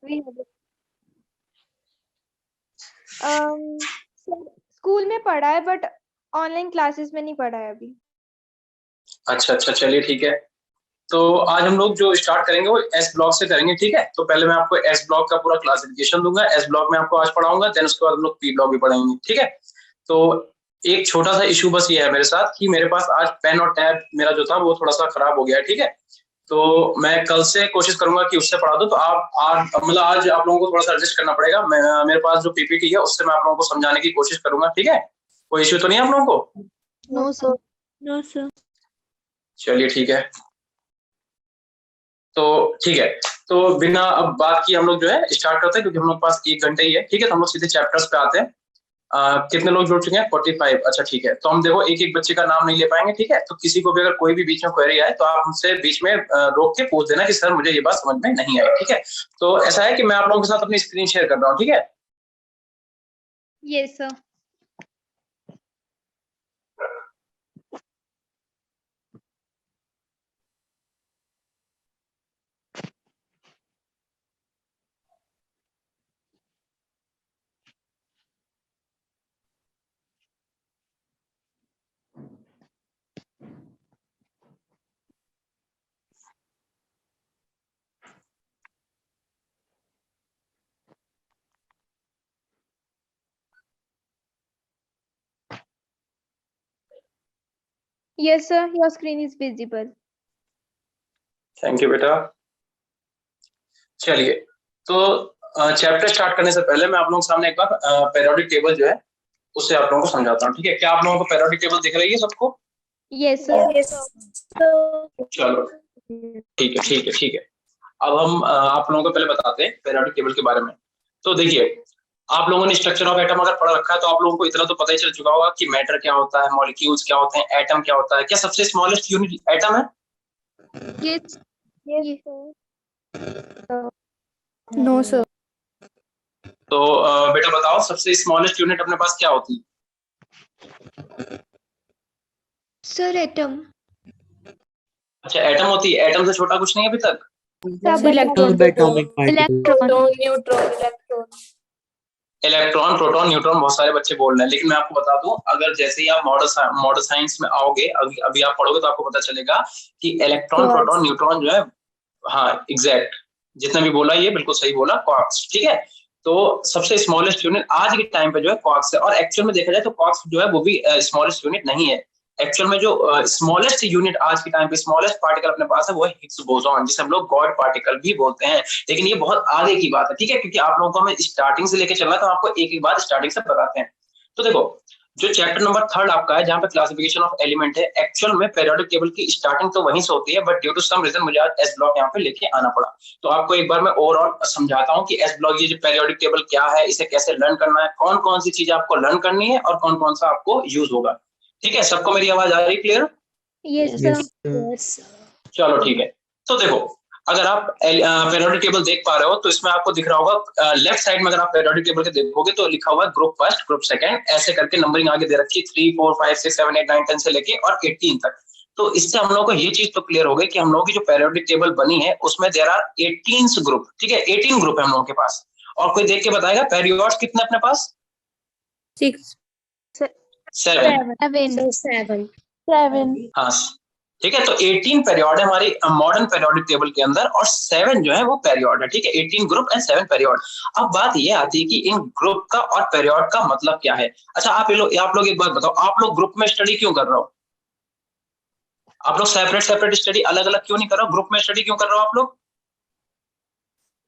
We have it. School में पढ़ा है बट ऑनलाइन क्लासेस में नहीं पढ़ा है अभी। अच्छा अच्छा, चलिए ठीक है। तो आज हम लोग जो स्टार्ट करेंगे वो एस ब्लॉक से करेंगे, ठीक है। तो पहले मैं आपको एस ब्लॉक का पूरा क्लासिफिकेशन दूंगा, एस ब्लॉक में आपको आज पढ़ाऊंगा, देन उसके बाद हम लोग पी ब्लॉक भी पढ़ेंगे, ठीक है। तो एक छोटा सा इशू बस ये है मेरे साथ कि मेरे पास आज पेन और टैब मेरा जो था वो थोड़ा सा खराब हो गया है, ठीक है। तो मैं कल से कोशिश करूंगा कि उससे पढ़ा दूं। तो आप आज मतलब आज आप लोगों को थोड़ा सा एडजस्ट करना पड़ेगा। मेरे पास जो पीपीटी है उससे मैं आप लोगों को समझाने की कोशिश करूंगा, ठीक है। कोई इश्यू तो नहीं है आप लोगों को? No sir. No sir. चलिए ठीक है। तो ठीक है, तो बिना अब बात की हम लोग जो है स्टार्ट करते हैं, क्योंकि हम लोग पास 1 घंटे ही है, ठीक है। तो हम लोग सीधे चैप्टर्स पे आते हैं। कितने लोग जुड़ चुके हैं? 45। अच्छा ठीक है, तो हम देखो एक एक बच्चे का नाम नहीं ले पाएंगे, ठीक है। तो किसी को भी अगर कोई भी बीच में क्वेरी आए तो आप हमसे बीच में रोक के पूछ देना कि सर मुझे ये बात समझ में नहीं आई, ठीक है। तो ऐसा है कि मैं आप लोगों के साथ अपनी स्क्रीन शेयर कर रहा हूँ, ठीक है। Yes sir. Yes, sir. Your screen is visible. Thank you बेटा। चलिए, तो चैप्टर स्टार्ट करने से पहले मैं आप लोगों के सामने एक बार पेरियोडिक टेबल जो है उससे आप लोगों को समझाता हूँ, ठीक है। क्या आप लोगों को पेरियोडिक टेबल दिख रही है सबको? Yes, sir. Yes. चलो ठीक है ठीक है ठीक है। अब हम आप लोगों को पहले बताते हैं पेरियोडिक टेबल के बारे में। तो देखिए, आप लोगों ने स्ट्रक्चर ऑफ एटम अगर पढ़ा रखा है तो आप लोगों को इतना तो पता ही चल चुका होगा कि मैटर क्या होता है, मॉलिक्यूल्स क्या होते हैं, एटम क्या होता है। क्या सबसे स्मॉलेस्ट यूनिट एटम है? Yes. Yes, sir. No, sir. तो बेटा बताओ सबसे स्मॉलेस्ट यूनिट अपने पास क्या होती है? Sir, atom. अच्छा एटम होती है, एटम से छोटा कुछ नहीं है अभी तक? इलेक्ट्रॉन, प्रोटॉन, न्यूट्रॉन, बहुत सारे बच्चे बोल रहे हैं, लेकिन मैं आपको बता दूं, अगर जैसे ही आप मॉडर्न साइंस में आओगे, अभी आप पढ़ोगे तो आपको पता चलेगा कि इलेक्ट्रॉन, प्रोटॉन, न्यूट्रॉन जो है, हाँ एग्जैक्ट, जितना भी बोला ये बिल्कुल सही बोला, क्वार्क्स, ठीक है। तो सबसे स्मॉलेस्ट यूनिट आज के टाइम पे जो है क्वार्क्स है। और एक्चुअल में देखा जाए तो क्वार्क्स जो है वो भी स्मॉलेस्ट यूनिट नहीं है। एक्चुअल में जो स्मॉलेस्ट यूनिट आज के टाइम पे स्मॉलेस्ट पार्टिकल अपने पास है वो है हिग्स बोसॉन, जिसे हम लोग गॉड पार्टिकल भी बोलते हैं। लेकिन ये बहुत आगे की बात है, ठीक है, क्योंकि आप लोगों को हमें स्टार्टिंग से लेके चलना है, तो आपको एक एक बात स्टार्टिंग से बताते हैं। तो देखो, जो चैप्टर नंबर 3 आपका है, जहां पे क्लासिफिकेशन ऑफ एलिमेंट है, एक्चुअल में पेरियोडिक टेबल की स्टार्टिंग तो वहीं से होती है, but due to some reason मुझे आज एस ब्लॉक यहाँ पे लेके आना पड़ा। तो आपको एक बार मैं ओवरऑल समझाता हूँ कि एस ब्लॉक ये जो पेरियोडिक टेबल क्या है, इसे कैसे लर्न करना है, कौन कौन सी चीजें आपको लर्न करनी है और कौन कौन सा आपको यूज होगा, ठीक है। सबको मेरी आवाज आ रही है? क्लियर? Yes, sir. चलो ठीक है। तो देखो, अगर आप पेरियोडिक टेबल देख पा रहे हो तो इसमें आपको दिख रहा होगा लेफ्ट साइड में, अगर आप पेरियोडिक टेबल के देखोगे तो लिखा हुआ है ग्रुप फर्स्ट, ग्रुप सेकंड, ऐसे करके नंबरिंग आगे दे रखी है 3 4 5 6 7 8 9 10 से लेके और 18 तक। तो इससे हम लोगों को ये चीज तो क्लियर हो गई कि हम लोगों की जो पेरियोडिक टेबल बनी है उसमें देयर आर 18 ग्रुप, ठीक है। 18 ग्रुप है हम लोगों के पास। और कोई देख के बताएगा पेरियोड्स कितने अपने पास? 6 7। 7 हाँ ठीक है, तो 18 पेरियोड है हमारी मॉडर्न पेरियोडिक टेबल के अंदर, और 7 जो है वो पेरियोड है, ठीक है। 18 ग्रुप एंड 7 पेरियोड। अब बात ये आती है कि इन ग्रुप का और पेरियोड का मतलब क्या है। अच्छा आप लोग एक बात बताओ, आप लोग ग्रुप में स्टडी क्यों कर रहे हो? आप लोग सेपरेट सेपरेट स्टडी अलग अलग क्यों नहीं कर रहे हो, ग्रुप में स्टडी क्यों कर रहे हो आप लोग?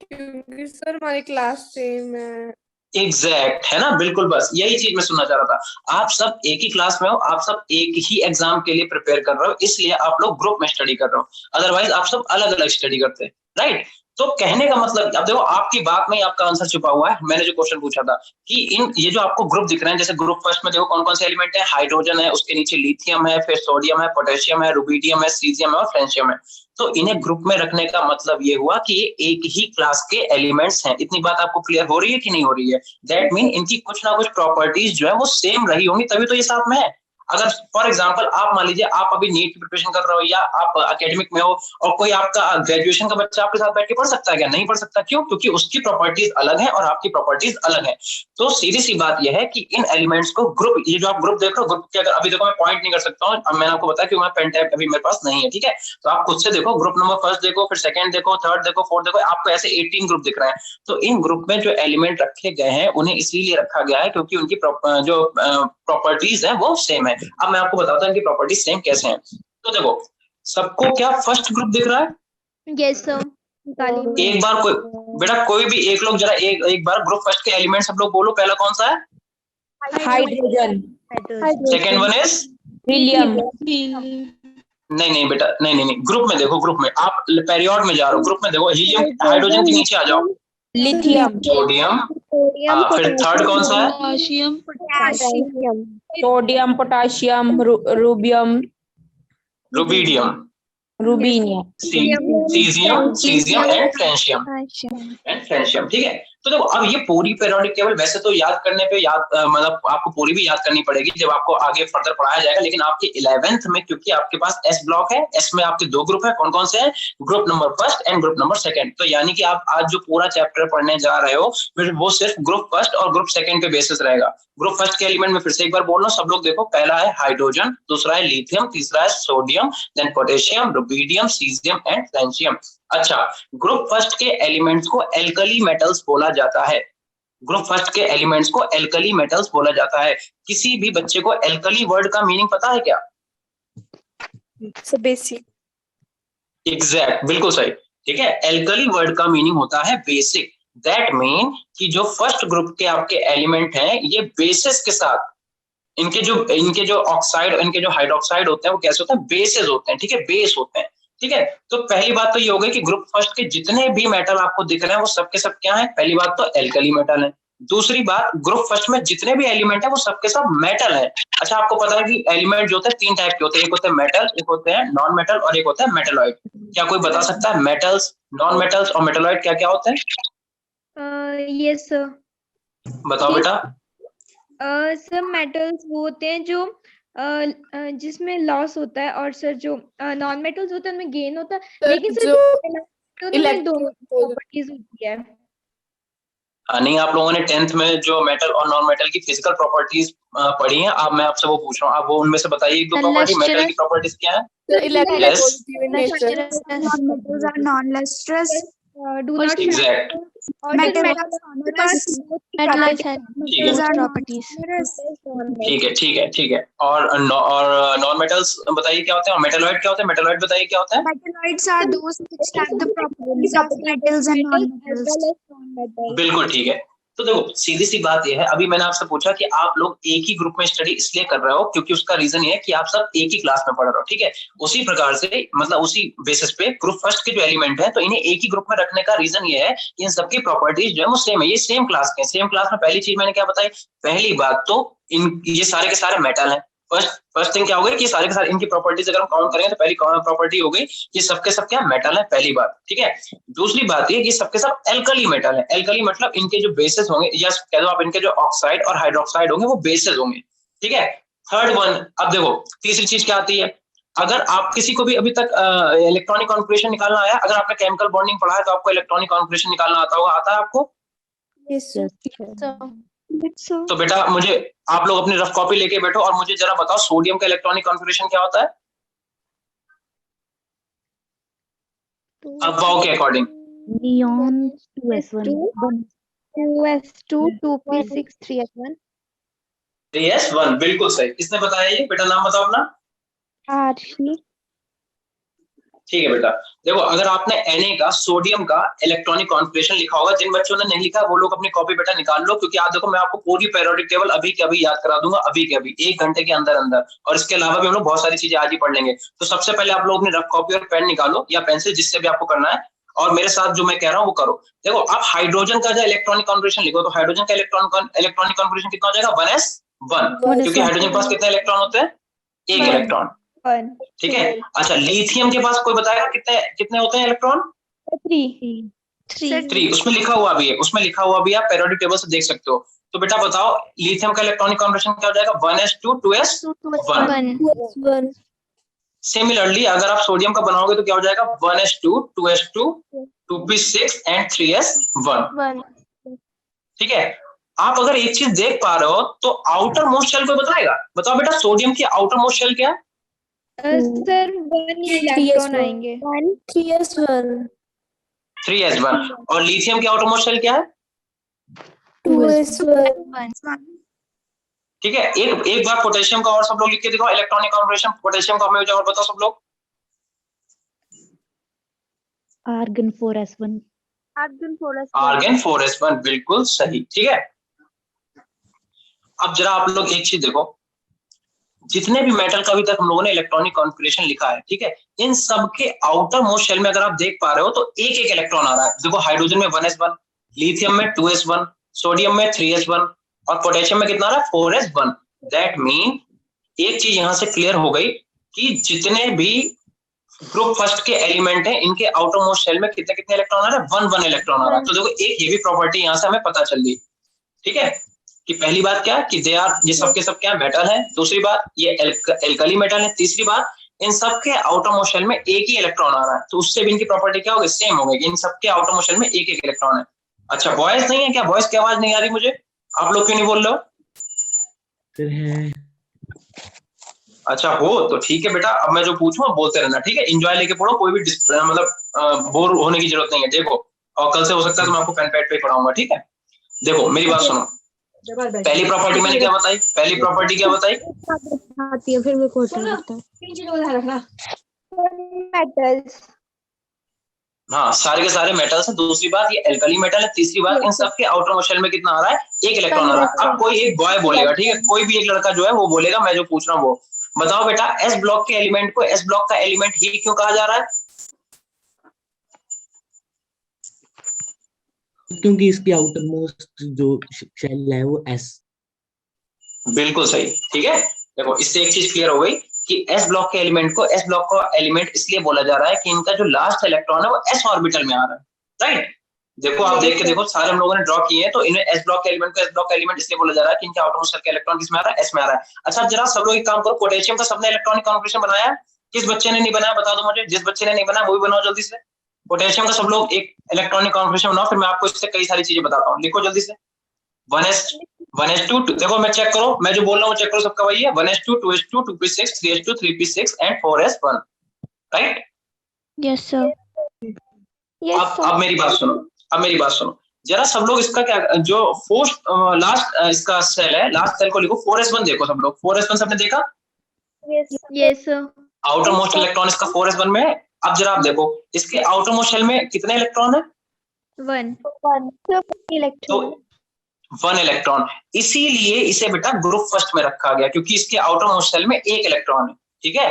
क्योंकि सर हमारी क्लास सेम है। एग्जैक्ट है ना, बिल्कुल, बस यही चीज मैं सुनना चाह रहा था। आप सब एक ही क्लास में हो, आप सब एक ही एग्जाम के लिए प्रिपेयर कर रहे हो, इसलिए आप लोग ग्रुप में स्टडी कर रहे हो, अदरवाइज आप सब अलग अलग स्टडी करते हैं, राइट। तो कहने का मतलब, अब देखो आपकी बात में ही आपका आंसर छुपा हुआ है। मैंने जो क्वेश्चन पूछा था कि ये जो आपको ग्रुप दिख रहे हैं, जैसे ग्रुप फर्स्ट में देखो कौन कौन से एलिमेंट है, हाइड्रोजन है, उसके नीचे लिथियम है, फिर सोडियम है, पोटेशियम है, रुबिडियम है, सीजियम है और फ्रेंशियम है। तो इन्हें ग्रुप में रखने का मतलब ये हुआ कि ये एक ही क्लास के एलिमेंट्स हैं। इतनी बात आपको क्लियर हो रही है कि नहीं हो रही है? दैट मीन इनकी कुछ ना कुछ प्रॉपर्टीज जो है वो सेम रही होंगी, तभी तो ये साथ में है। अगर फॉर एग्जांपल आप मान लीजिए आप अभी नीट की प्रिपरेशन कर रहे हो या आप एकेडमिक में हो और कोई आपका ग्रेजुएशन का बच्चा आपके साथ बैठ के पढ़ सकता है क्या? नहीं पढ़ सकता। क्यों? क्योंकि उसकी प्रॉपर्टीज अलग है और आपकी प्रॉपर्टीज अलग है। तो सीधी सी बात यह है कि इन एलिमेंट्स को ग्रुप, ये जो आप ग्रुप देख रहे हो, ग्रुप के अगर अभी देखो मैं पॉइंट नहीं कर सकता हूँ, अब मैंने आपको बताया कि मैं पेन टाइप अभी मेरे पास नहीं है, ठीक है। तो आप खुद से देखो, ग्रुप नंबर फर्स्ट देखो, फिर सेकंड देखो, थर्ड देखो, फोर्थ देखो, आपको ऐसे 18 ग्रुप दिख रहे हैं। तो इन ग्रुप में जो एलिमेंट रखे गए हैं उन्हें इसीलिए रखा गया है क्योंकि उनकी जो प्रॉपर्टीज है वो सेम है। अब मैं आपको बताता हूँ इनकी प्रॉपर्टीज सेम कैसे हैं। तो देखो, सबको क्या फर्स्ट ग्रुप दिख रहा है? Yes sir. एक बार कोई बेटा, कोई भी एक लोग जरा एक बार ग्रुप फर्स्ट के एलिमेंट सब लोग बोलो। पहला कौन सा है? Hydrogen. Second one is helium. नहीं बेटा, नहीं, ग्रुप में देखो, ग्रुप में आप पेरियोड में जा रहे हो, ग्रुप में देखो, हीलियम, हाइड्रोजन के नीचे आ जाओ, लिथियम। सोडियम, फिर थर्ड कौन सा है? सोडियम, पोटाशियम, रूबियम, रुबीडियम, रूबीनियम, सीजियम एंड फ्रेंशियम, ठीक है। तो देखो, अब ये पूरी पेरियोडिक टेबल वैसे तो याद करने पे मतलब आपको पूरी भी याद करनी पड़ेगी जब आपको आगे फर्दर पढ़ाया जाएगा, लेकिन आपके 11th में क्योंकि आपके पास एस ब्लॉक है, एस में आपके दो ग्रुप है, कौन कौन से हैं? Group number first and group number second. तो यानी कि आप आज जो पूरा चैप्टर पढ़ने जा रहे हो फिर वो सिर्फ ग्रुप फर्स्ट और ग्रुप सेकंड पे बेसिस रहेगा। ग्रुप फर्स्ट के एलिमेंट में फिर से एक बार बोल लो सब लोग, देखो, पहला है हाइड्रोजन, दूसरा है लिथियम, तीसरा है sodium, then potassium, rubidium, caesium and francium. अच्छा, ग्रुप फर्स्ट के एलिमेंट्स को एल्कली मेटल्स बोला जाता है। ग्रुप फर्स्ट के एलिमेंट्स को एल्कली मेटल्स बोला जाता है। किसी भी बच्चे को एल्कली वर्ड का मीनिंग पता है क्या? बेसिक। एग्जैक्ट, बिल्कुल सही, ठीक है। एल्कली वर्ड का मीनिंग होता है बेसिक। दैट मीन कि जो फर्स्ट ग्रुप के आपके एलिमेंट हैं ये बेसिस के साथ, इनके जो ऑक्साइड, इनके जो हाइड्रोक्साइड होते हैं वो कैसे होते हैं? बेसेस होते हैं, ठीक है, बेस होते हैं, ठीक है। तो पहली बात तो ये हो गई कि ग्रुप फर्स्ट के जितने भी मेटल आपको दिख रहे हैं वो सबके सब क्या है? पहली बात तो एल्कली मेटल है। दूसरी बात, ग्रुप फर्स्ट में जितने भी एलिमेंट है वो सबके सब मेटल है। अच्छा, आपको पता है कि एलिमेंट जो होते हैं तीन टाइप के होते हैं, एक होते हैं मेटल, एक होते हैं नॉन मेटल और एक होता है मेटलॉइड। क्या कोई बता सकता है मेटल्स, नॉन मेटल्स और मेटलॉइड क्या क्या होते हैं? Yes sir. बताओ बेटा। सर मेटल्स वो होते हैं जो जिसमें लॉस होता है, और सर जो नॉन मेटल्स होते हैं उनमें गेन होता है, लेकिन सर उनमें दोनों प्रॉपर्टीज होती है। नहीं, आप लोगों ने 10th में जो मेटल और नॉन मेटल की फिजिकल प्रॉपर्टीज पढ़ी हैं, अब मैं आपसे वो पूछ रहा हूँ, आप वो उनमें से बताइए एक दो प्रॉपर्टी। मेटल की प्रॉपर्टीज क्या है? एग्जैक्ट, ठीक है। और नॉन मेटल्स बताइए क्या होते हैं, और मेटलॉइड क्या होते हैं? मेटलॉइड बताइए क्या होता है? Metalloids are those which have the properties of metals and non-metals. बिल्कुल ठीक है। तो देखो, सीधी सी बात यह है, अभी मैंने आपसे पूछा कि आप लोग एक ही ग्रुप में स्टडी इसलिए कर रहे हो क्योंकि उसका रीजन ये है कि आप सब एक ही क्लास में पढ़ रहे हो, ठीक है। उसी प्रकार से मतलब उसी बेसिस पे ग्रुप फर्स्ट के जो एलिमेंट है तो इन्हें एक ही ग्रुप में रखने का रीजन ये है कि इन सबकी प्रॉपर्टीज जो है वो सेम है, ये सेम क्लास के। सेम क्लास में पहली चीज मैंने क्या बताई? पहली बात तो ये सारे के सारे मेटल है। फर्स्ट थिंग क्या हो गई कि सारे के सारे इनकी प्रॉपर्टीज अगर हम काउंट करेंगे तो पहली प्रॉपर्टी हो गई ये सबके सब क्या मेटल है, पहली बात, ठीक है। दूसरी बात ये सबके सब एल्कली मेटल है। एल्कली मतलब इनके जो बेसिस होंगे या कह दो आप इनके जो ऑक्साइड और हाइड्रोक्साइड होंगे वो बेसिस होंगे, ठीक है। थर्ड वन, अब देखो तीसरी चीज क्या आती है? अगर आप किसी को भी अभी तक इलेक्ट्रॉनिक कॉन्फिगरेशन निकालना आया, अगर आपने केमिकल बॉन्डिंग पढ़ा है तो आपको इलेक्ट्रॉनिक कॉन्फिगरेशन निकालना आता होगा, आता है आपको? तो बेटा मुझे आप लोग अपनी रफ कॉपी लेके बैठो और मुझे जरा बताओ सोडियम का इलेक्ट्रॉनिक कॉन्फिगरेशन क्या होता है अफवाहों के according? Neon 2s1 2s2 2p6 3s1 3s1, बिल्कुल सही। किसने बताया ये? बेटा नाम बताओ अपना। आरशी। ठीक है बेटा, देखो अगर आपने Na का, सोडियम का इलेक्ट्रॉनिक कॉन्फिगरेशन लिखा होगा, जिन बच्चों ने नहीं लिखा वो लोग अपनी कॉपी बेटा निकाल लो, क्योंकि आप देखो मैं आपको पूरी पेरियोडिक टेबल अभी के अभी याद करा दूंगा, अभी के अभी 1 घंटे के अंदर अंदर। और इसके अलावा भी हम लोग बहुत सारी चीजें आज ही पढ़ लेंगे। तो सबसे पहले आप लोग अपनी रफ कॉपी और पेन निकालो या पेंसिल, जिससे भी आपको करना है, और मेरे साथ जो मैं कह रहा हूँ वो करो। देखो आप हाइड्रोजन का जो इलेक्ट्रॉनिक कॉन्फिगरेशन लिखो तो हाइड्रोजन का इलेक्ट्रॉनिक कॉन्फिगरेशन कितना हो जाएगा? 1s1, क्योंकि हाइड्रोजन के पास कितने इलेक्ट्रॉन होते हैं? 1 इलेक्ट्रॉन, ठीक है। अच्छा, लिथियम के पास कोई बताएगा कितने कितने होते हैं इलेक्ट्रॉन? 3। उसमें लिखा हुआ भी है, उसमें लिखा हुआ भी आप पेरियोडिक टेबल से देख सकते हो। तो बेटा बताओ लिथियम का इलेक्ट्रॉनिक कॉन्फिगरेशन क्या हो जाएगा 1s2 2s1। 1 सिमिलरली अगर आप सोडियम का बनाओगे तो क्या हो जाएगा 1s2 2s2 2p6 and 3s1। ठीक है, आप अगर एक चीज देख पा रहे हो तो आउटर मोस्ट शेल को बताएगा। बताओ बेटा सोडियम की आउटर मोस्ट शेल क्या है? सर 1 इलेक्ट्रॉन आएंगे। 3s1। और लिथियम की आउटर मोस्ट शेल क्या है? 2s1 ठीक है, एक बार पोटेशियम का और सब लोग लिख के दिखाओ इलेक्ट्रॉनिक कॉन्फिगरेशन पोटेशियम का हमें और बताओ सब लोग। Argon 4s1. आर्गन 4s1 बिल्कुल सही। ठीक है, अब जरा आप लोग एक चीज देखो, जितने भी मेटल का अभी तक हम लोगों ने इलेक्ट्रॉनिक कॉन्फिगरेशन लिखा है, ठीक है, इन सब के आउटर मोस्ट शेल में अगर आप देख पा रहे हो तो एक एक इलेक्ट्रॉन आ रहा है। देखो हाइड्रोजन में 1s1, लिथियम में 2s1, सोडियम में 3s1 और पोटेशियम में कितना आ रहा है 4s1। दैट मीन एक चीज यहां से क्लियर हो गई कि जितने भी ग्रुप फर्स्ट के एलिमेंट हैं इनके आउटर मोस्ट शेल में कितने कितने इलेक्ट्रॉन आ रहे हैं 1 1 इलेक्ट्रॉन आ रहा है। तो देखो एक ये भी प्रॉपर्टी यहां से हमें पता चल गई। ठीक है, कि पहली बात क्या है कि दे आर, ये सबके सब क्या मेटल है। दूसरी बात ये एल्कली मेटल है। तीसरी बात इन सबके आउटर मोस्ट शेल में एक ही इलेक्ट्रॉन आ रहा है, तो उससे भी इनकी प्रॉपर्टी क्या होगी सेम होगी, इन सबके आउटर मोस्ट शेल में एक एक इलेक्ट्रॉन है। अच्छा बॉयज नहीं है क्या? बॉयज की आवाज नहीं आ रही मुझे, आप लोग क्यों नहीं बोल रहे हो? अच्छा हो तो ठीक है बेटा, अब मैं जो पूछूं बोलते रहना। ठीक है, एंजॉय लेके पढ़ो, कोई भी मतलब बोर होने की जरूरत नहीं है। देखो और कल से हो सकता है तो मैं आपको पेन पैड पे पढ़ाऊंगा। ठीक है, देखो मेरी बात सुनो। पहली प्रॉपर्टी मैंने क्या बताई? पहली प्रॉपर्टी क्या बताई? आती है फिर मेरे को अच्छा लगता है। मेटल्स। हाँ सारे के सारे मेटल्स हैं। दूसरी बात ये एल्कली मेटल है। तीसरी बात इन सबके आउटर मोस्ट शेल में कितना आ रहा है एक इलेक्ट्रॉन आ रहा है। अब कोई एक बॉय बोलेगा, ठीक है, कोई भी एक लड़का जो है वो बोलेगा मैं जो पूछ रहा हूँ वो बताओ बेटा, एस ब्लॉक के एलिमेंट को एस ब्लॉक का एलिमेंट ही क्यों कहा जा रहा है? क्योंकि इसकी आउटर मोस्ट जो शेल है वो एस। बिल्कुल सही। ठीक है, देखो इससे एक चीज क्लियर हो गई कि एस ब्लॉक के एलिमेंट को एस ब्लॉक का एलिमेंट इसलिए बोला जा रहा है कि इनका जो लास्ट इलेक्ट्रॉन है वो एस ऑर्बिटल में आ रहा है। राइट, देखो आप देख के देखो सारे हम लोगों ने ड्रॉ किए हैं, तो इन्हें एस ब्लॉक के एलिमेंट को एस ब्लॉक का एलिमेंट इसलिए बोला जा रहा है कि इनके आउटर मोस्ट शेल के इलेक्ट्रॉन किसमें आ रहा है एस में आ रहा है। अच्छा जरा सब लोग एक काम करो, पोटेशियम का सबने इलेक्ट्रॉनिक कॉन्फिगरेशन बनाया है? किस बच्चे ने नहीं बनाया बता दो मुझे, जिस बच्चे ने नहीं बनाया वो भी बनाओ जल्दी से। पोटेशियम का सब लोग एक इलेक्ट्रॉनिक कॉन्फिगरेशन बनाओ, फिर मैं आपको इससे कई सारी चीजें बताता हूँ। लिखो जल्दी से 1s2 देखो मैं चेक करो, मैं जो बोल रहा हूँ चेक करो, सबका वही है 1s2 2s2 2p6 3s2 3p6 and 4s1। Right, yes sir. अब मेरी बात सुनो, अब मेरी बात सुनो जरा सब लोग। इसका क्या जो फोर्थ लास्ट इसका सेल है, लास्ट सेल को लिखो 4s1। देखो सब लोग 4s1 सबने देखा? Yes sir. Outer most electron इसका 4s1 में है। अब जरा आप देखो इसके आउटर मोस्ट शेल में कितने इलेक्ट्रॉन है? 1 तो 1 इलेक्ट्रॉन, इसीलिए इसे बेटा ग्रुप फर्स्ट में रखा गया क्योंकि इसके आउटर मोस्ट शेल में एक इलेक्ट्रॉन है। ठीक है,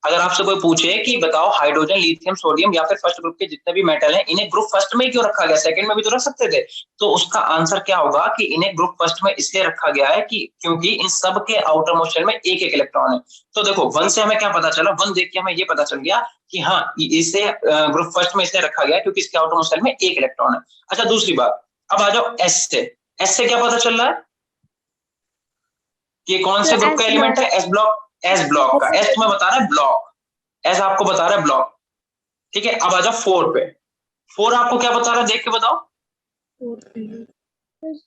अगर आपसे कोई पूछे कि बताओ हाइड्रोजन लिथियम सोडियम या फिर फर्स्ट ग्रुप के जितने भी मेटल हैं इन्हें ग्रुप फर्स्ट में क्यों रखा गया, सेकंड में भी तो रख सकते थे, तो उसका आंसर क्या होगा कि इन्हें ग्रुप फर्स्ट में इसलिए रखा गया है कि क्योंकि इन सब के आउटर मोस्ट शेल में एक एक इलेक्ट्रॉन है। तो देखो 1 से हमें क्या पता चला, 1 देख के हमें ये पता चल गया कि हाँ इसे ग्रुप फर्स्ट में इसलिए रखा गया क्योंकि इसके आउटर मोस्ट शेल में एक इलेक्ट्रॉन है। अच्छा दूसरी बात, अब आ जाओ एस से। एस से क्या पता चल रहा है कि कौन से ग्रुप का एलिमेंट है? एस ब्लॉक, एस ब्लॉक का। एस तुम्हें बता रहा है ब्लॉक, एस आपको बता रहा है ब्लॉक। ठीक है, अब आ जाओ 4 पे। 4 आपको क्या बता रहा है देख के बताओ?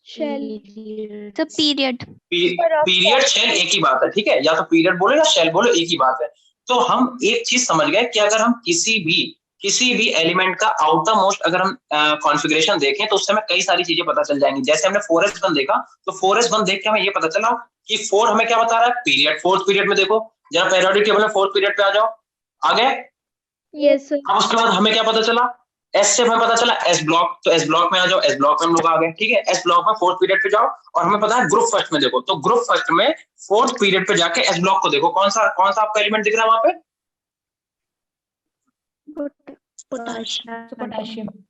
शेल। तो पीरियड पीरियड शेल एक ही बात है। ठीक है, या तो पीरियड बोलो या शेल बोलो, एक ही बात है। तो हम एक चीज समझ गए कि अगर हम किसी भी एलिमेंट का आउटर मोस्ट अगर हम कॉन्फ़िगरेशन देखें तो उससे हमें कई सारी चीजें पता चल जाएंगी। जैसे हमने 4s1 देखा तो 4s1 देख के हमें ये पता चला कि 4 हमें क्या बता रहा है पीरियड। फोर्थ पीरियड में देखो जरा पीरियोडिक टेबल में फोर्थ पीरियड पे आ जाओ, आ गए? Yes sir. अब उसके बाद हमें क्या पता चला, एस से हमें पता चला एस ब्लॉक, तो एस ब्लॉक में आ जाओ, एस ब्लॉक में हम लोग आ गए। ठीक है, एस ब्लॉक में फोर्थ पीरियड पे जाओ और हमें पता है ग्रुप फर्स्ट में देखो, तो ग्रुप फर्स्ट में फोर्थ पीरियड पे जाके एस ब्लॉक को देखो कौन सा आपका एलिमेंट दिख रहा है वहां पे?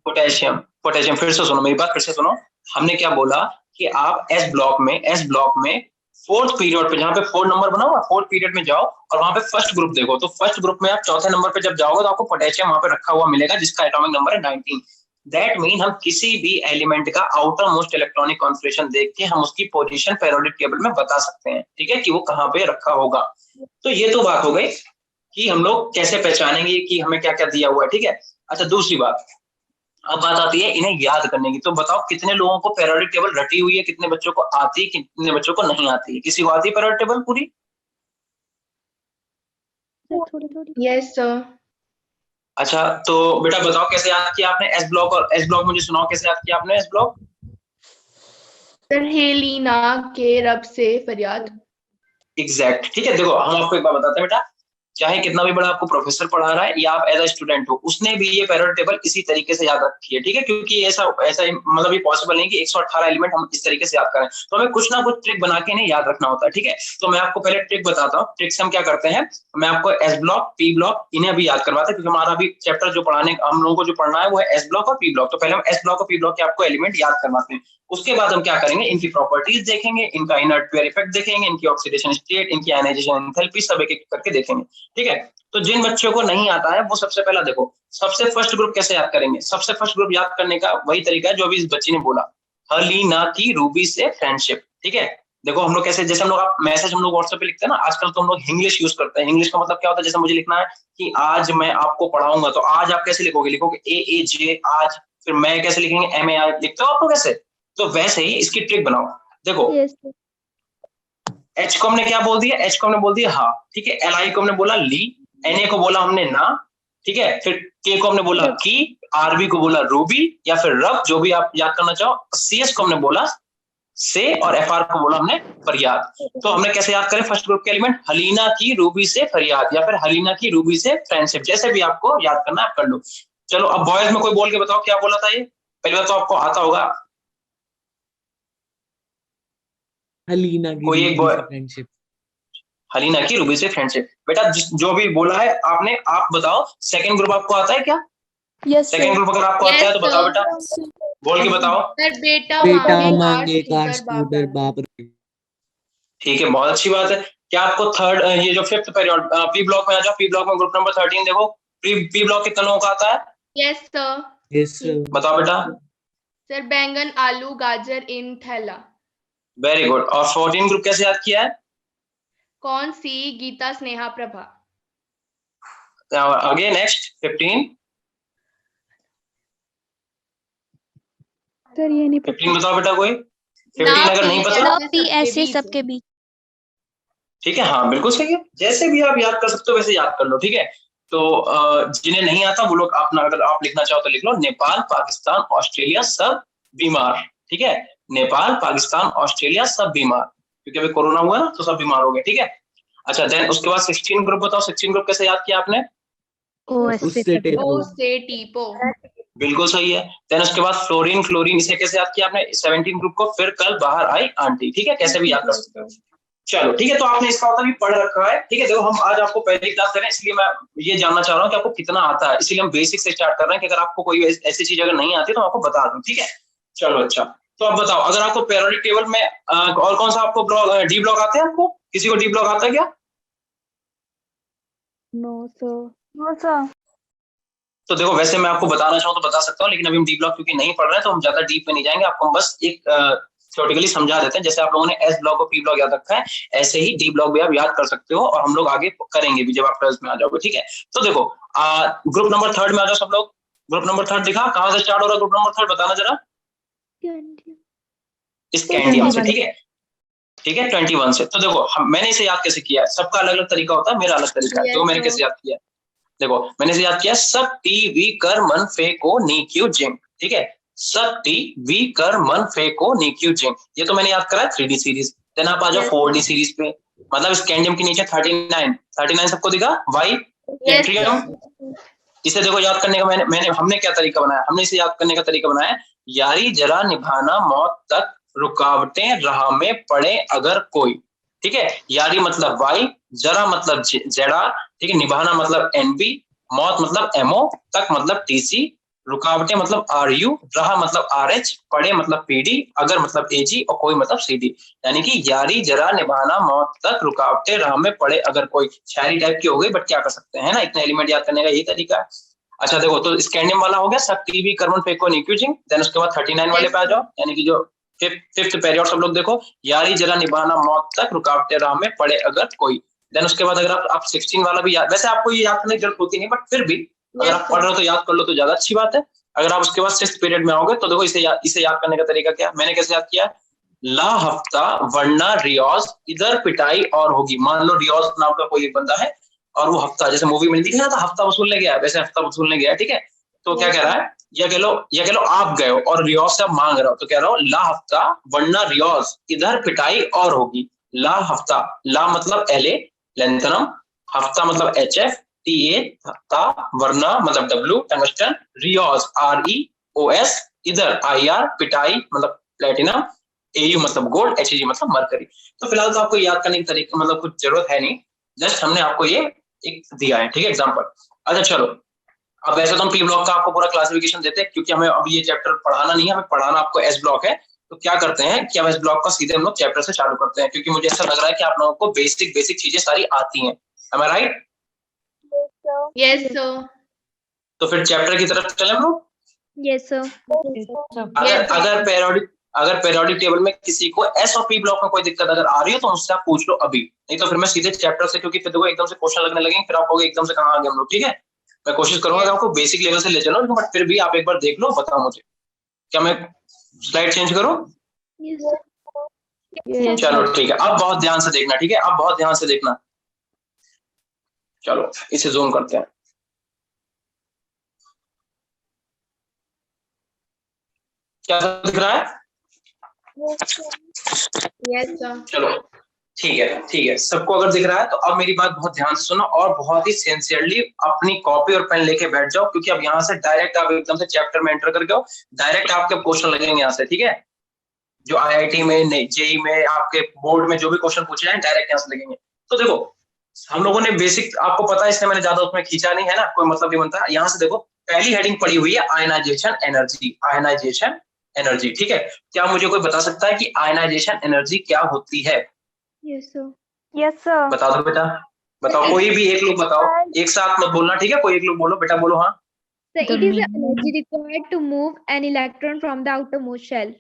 पोटेशियम। फिर से सुनो मेरी बात, फिर से सुनो। हमने क्या बोला कि आप एस ब्लॉक में फोर्थ पीरियड पे जहाँ पे 4 नंबर बना हुआ फोर्थ पीरियड में जाओ और वहां पे फर्स्ट ग्रुप देखो, तो फर्स्ट ग्रुप में आप चौथे नंबर पे जब जाओगे तो आपको पोटेशियम वहां पे रखा हुआ मिलेगा जिसका एटॉमिक नंबर है 19। दैट मीन हम किसी भी एलिमेंट का आउटर मोस्ट इलेक्ट्रॉनिक कॉन्फिगरेशन देख के हम उसकी पोजीशन पेरियोडिक टेबल में बता सकते हैं, ठीक है, कि वो कहाँ पे रखा होगा। तो ये तो बात हो गई कि हम लोग कैसे पहचानेंगे कि हमें क्या क्या दिया हुआ है, ठीक है। अच्छा, दूसरी बात, अब बात आती है इन्हें याद करने की। तो बताओ कितने लोगों को पेरियोडिक टेबल रटी हुई है, कितने बच्चों को आती है, कितने बच्चों को नहीं आती है? किसी को आती है पेरियोडिक टेबल पूरी? थोड़ी थोड़ी। Yes, sir. अच्छा, तो बेटा बताओ कैसे याद किया आपने एस ब्लॉक, और एस ब्लॉक मुझे सुनाओ कैसे याद किया आपने एस ब्लॉक? सर हेलिना के रब से फरियाद। एग्जैक्ट, ठीक है। देखो हम आपको एक बात बताते हैं बेटा, चाहे कितना भी बड़ा आपको प्रोफेसर पढ़ा रहा है या आप एज अ स्टूडेंट हो, उसने भी ये पेरियोडिक टेबल इसी तरीके से याद रखी है, ठीक है, क्योंकि ऐसा ऐसा मतलब ये पॉसिबल नहीं कि 118 एलिमेंट हम इस तरीके से याद करें, तो हमें कुछ ना कुछ ट्रिक बना के इन्हें याद रखना होता है, ठीक है। तो मैं आपको पहले ट्रिक बताता हूँ। ट्रिक से हम क्या करते हैं, मैं आपको एस ब्लॉक, पी ब्लॉक इन्हें अभी याद करवाते हैं, क्योंकि हमारा अभी चैप्टर जो पढ़ाने हम लोगों को जो पढ़ना है वो है एस ब्लॉक और पी ब्लॉक। तो पहले हम एस ब्लॉक और पी ब्लॉक के आपको एलिमेंट याद करवाते हैं, उसके बाद हम क्या करेंगे, इनकी प्रॉपर्टीज देखेंगे, इनका इनर्ट पेयर इफेक्ट देखेंगे, इनकी ऑक्सीडेशन स्टेट, इनकी आयनाइजेशन एंथैल्पी, सब एक एक करके देखेंगे, ठीक है। तो जिन बच्चों को नहीं आता है वो सबसे पहला देखो, सबसे फर्स्ट ग्रुप कैसे याद करेंगे। सबसे फर्स्ट ग्रुप याद करने का वही तरीका है जो अभी इस बच्ची ने बोला, हलीना की रूबी से फ्रेंडशिप, ठीक है। देखो हम लोग कैसे, जैसे हम लोग आप मैसेज हम लोग व्हाट्सएप पे लिखते हैं ना, आजकल तो हम लोग इंग्लिश यूज करते हैं। इंग्लिश का मतलब क्या होता है, जैसे मुझे लिखना है कि आज मैं आपको पढ़ाऊंगा, तो आज आप कैसे लिखोगे, लिखोगे AAJ आज, फिर मैं कैसे लिखेंगे MAI, लिखते हो आपको कैसे? तो वैसे ही इसकी ट्रिक बनाओ। देखो Yes, sir. H को हमने क्या बोल दिया, H को हमने बोल दिया हाँ, ठीक है। LI को हमने बोला ली, NA को बोला हमने ना, ठीक है। फिर K को हमने बोला की, RB को बोला रूबी या फिर रब, जो भी आप याद करना चाहो। CS को हमने बोला से, और FR को बोला हमने फरियाद। तो हमने कैसे याद करें फर्स्ट ग्रुप के एलिमेंट, हलीना की रूबी से फरियाद या फिर हलीना की रूबी से फ्रेंडशिप, जैसे भी आपको याद करना है कर लो। चलो अब बॉयज में कोई बोल के बताओ क्या बोला था ये, पहली बार तो आपको आता होगा। हलीना की कोई एक रूबी boy- से फ्रेंडशिप। हलीना की रूबी से फ्रेंडशिप। बेटा जो भी बोला है आपने, आप बताओ सेकंड ग्रुप आपको आता है क्या? यस सेकंड ग्रुप अगर आपको आता है तो बताओ बेटा, बोल के बताओ। सर बेटा बेटा मांगे मांगे काश काश स्कूटर स्कूटर बाप। बाप। ठीक है, बहुत अच्छी बात है। क्या आपको थर्ड, ये जो फिफ्थ पीरियड पी ब्लॉक में आ जाओ, पी ब्लॉक में ग्रुप नंबर 13 देखो, पी ब्लॉक कितने लोगों का आता है? Yes sir. यस बताओ बेटा। सर बैंगन आलू गाजर इन थैला। Very good. और 14 ग्रुप कैसे याद किया है? कौन सी? गीता स्नेहा प्रभा। आगे नेक्स्ट 15। सर ये नहीं पता। 15 बताओ बेटा कोई। 15 अगर नहीं पता, P ऐसे सबके बीच। ठीक है, हाँ बिल्कुल सही है। जैसे भी आप याद कर सकते हो वैसे याद कर लो, ठीक है। तो जिन्हें नहीं आता वो लोग अपना, अगर आप लिखना चाहो तो लिख लो, नेपाल पाकिस्तान ऑस्ट्रेलिया सब बीमार, ठीक है। नेपाल पाकिस्तान ऑस्ट्रेलिया सब बीमार, क्योंकि अभी कोरोना हुआ ना तो सब बीमार हो गए, ठीक है। अच्छा देन उसके बाद 16 ग्रुप बताओ, 16 ग्रुप कैसे याद किया आपने? उससे टेपो। ओ से टीपो। बिल्कुल सही है। देन उसके बाद फ्लोरीन, फ्लोरीन इसे कैसे याद किया आपने? 17 ग्रुप को, फिर कल बाहर आई आंटी, ठीक है, कैसे भी याद कर सकते हो। चलो ठीक है, तो आपने इसका मतलब भी पढ़ रखा है, ठीक है। देखो हम आज आपको पहली क्लास करें, इसलिए मैं ये जानना चाह रहा हूँ कि आपको कितना आता है, इसीलिए हम बेसिक से स्टार्ट कर रहे हैं कि अगर आपको कोई ऐसी चीज अगर नहीं आती तो आपको बता दूं, ठीक है। चलो अच्छा, तो आप बताओ अगर आपको पेरियोडिक टेबल में और कौन सा आपको ब्लॉक, डी ब्लॉक आते हैं आपको? किसी को डी ब्लॉक आता है क्या? No sir. No, sir. तो देखो वैसे मैं आपको बताना चाहूँ तो बता सकता हूँ, लेकिन अभी हम डी ब्लॉक क्योंकि नहीं पढ़ रहे हैं तो हम ज्यादा डीप में नहीं जाएंगे, आपको हम बस एक थ्योरेटिकली समझा देते हैं। जैसे आप लोगों ने एस ब्लॉक और पी ब्लॉक याद रखा है, ऐसे ही डी ब्लॉक भी आप याद कर सकते हो, और हम लोग आगे करेंगे भी जब आप 12th में आ जाओगे, ठीक है। तो देखो ग्रुप नंबर 3 में आ जाओ सब लोग। ग्रुप नंबर 3 दिखा, कहाँ से स्टार्ट हो रहा है ग्रुप नंबर 3 बताना जरा। स्कैंडियम से, ठीक है, ठीक है 21 से। तो देखो मैंने इसे याद कैसे किया है, सबका अलग अलग तरीका होता है, मेरा अलग तरीका है। तो मैंने कैसे याद किया, देखो मैंने इसे याद किया, सब टी वी कर मन फे को नी क्यू जिंग, ठीक है, सब टी वी कर मन फे को नी क्यू जिंग, ये तो मैंने याद करा 3D सीरीज। देन आप आ जाओ 4D सीरीज पे, मतलब स्कैंडियम के नीचे 39 सबको दिखा, वाई ट्रिटियम। इसे देखो याद करने का मैंने हमने क्या तरीका बनाया, हमने इसे याद करने का तरीका बनाया, यारी जरा निभाना मौत तक रुकावटें राह में पड़े अगर कोई, ठीक है। यारी मतलब वाई, जरा मतलब जेडा, ठीक है, निभाना मतलब NB, मौत मतलब MO, तक मतलब TC, रुकावटें मतलब RU, राह मतलब RH, पड़े मतलब PD, अगर मतलब AG, और कोई मतलब CD। यानी कि यारी जरा निभाना मौत तक रुकावटें राह में पड़े अगर कोई, शायरी टाइप की हो गई, बट क्या कर सकते हैं ना, इतने एलिमेंट याद करने का यही तरीका है। अच्छा देखो, तो स्कैंडियम वाला हो गया सब, टीबी, कार्बन, फेकोन, इक्विजिंग। देन उसके बाद 39 वाले पे आ जाओ, यानी कि जो फिफ्थ पेरियड। सब लोग देखो, यारी जरा निभाना मौत तक, रुकावटें राह में पड़े अगर कोई। देन उसके बाद अगर आप 16 वाला भी याद, वैसे आपको ये याद करने की जरूरत होती नहीं, बट फिर भी अगर आप पढ़ रहे हो तो याद कर लो तो ज्यादा अच्छी बात है। अगर आप उसके बाद 6th पीरियड में आओगे तो देखो इसे याद करने का तरीका क्या, मैंने कैसे याद किया। ला हफ्ता वरना रियाज, इधर पिटाई और होगी। मान लो रियाज नाम का कोई एक बंदा है और वो हफ्ता, जैसे मूवी में दिखा था हफ्ता वसूलने गया, वैसे हफ्ता वसूलने गया, ठीक है। तो क्या कह रहा है, या कह लो आप गए हो और रियाज से आप मांग रहे हो, तो कह रहा हो ला हफ्ता वरना रियाज, इधर पिटाई और होगी। ला हफ्ता, ला मतलब एले लेंथनम, हफ्ता मतलब HF TA हफ्ता, वरना मतलब W टंगस्टन, रियाज REOS, इधर IR पिटाई मतलब प्लेटिनम, AU मतलब गोल्ड, HG मतलब मरकरी। तो फिलहाल तो आपको याद करने की तरीके मतलब कुछ जरूरत है नहीं, जस्ट हमने आपको ये एक दिया है, ठीक है, एग्जांपल। अच्छा चलो, अब ऐसे तो हम पी ब्लॉक का आपको पूरा क्लासिफिकेशन देते हैं, क्योंकि हमें अब ये चैप्टर पढ़ाना नहीं है, हमें पढ़ाना आपको एस ब्लॉक है। तो क्या करते हैं कि अब एस ब्लॉक का सीधे हम लोग चैप्टर से चालू करते हैं, क्योंकि मुझे ऐसा लग रहा है कि आप लोगों को बेसिक चीजें सारी आती हैं। Am I right? Yes, sir. तो फिर चैप्टर की तरफ चले हम लोग। Yes, sir. अगर पेरियोडिक टेबल में किसी को एस और पी ब्लॉक में कोई दिक्कत अगर आ रही है तो मुझसे आप पूछ लो अभी, नहीं तो फिर मैं सीधे चैप्टर से, क्योंकि फिर देखो एकदम से क्वेश्चन लगने लगेंगे, फिर आप कहोगे एकदम से कहाँ आ गए हम लोग, ठीक है। मैं कोशिश करूंगा कि आपको बेसिक लेवल से ले चलो, बट फिर भी आप एक बार देख लो, बताओ मुझे। क्या मैं स्लाइड चेंज करूं? Yes, sir. चलो ठीक है, अब बहुत ध्यान से देखना, ठीक है, अब बहुत ध्यान से देखना। चलो इसे जूम करते हैं। क्या दिख रहा है? Yes, sir. चलो ठीक है, सबको अगर दिख रहा है तो अब मेरी बात बहुत ध्यान से सुनो और बहुत ही सिंसियरली अपनी कॉपी और पेन लेके बैठ जाओ, क्योंकि अब यहाँ से डायरेक्ट आप एकदम से चैप्टर में एंटर करके डायरेक्ट आपके क्वेश्चन लगेंगे यहाँ से, ठीक है। जो IIT में, जेई में, आपके बोर्ड में जो भी क्वेश्चन पूछे जाए डायरेक्ट यहाँ से लगेंगे। तो देखो हम लोगों ने बेसिक, आपको पता है, इसलिए मैंने ज्यादा उसमें खींचा नहीं है ना, कोई मतलब नहीं बनता। यहाँ से देखो पहली हेडिंग पड़ी हुई है आयनाइजेशन एनर्जी, आयनाइजेशन एनर्जी, ठीक है। क्या मुझे कोई बता सकता है कि आयनाइजेशन एनर्जी क्या होती है? Yes, sir. Yes, sir. बता दो बेटा, बताओ, कोई भी एक लोग बताओ, एक साथ मत बोलना, ठीक है, कोई एक लोग बोलो, बेटा बोलो। हाँ, So it is the energy required to move an electron from the outermost shell.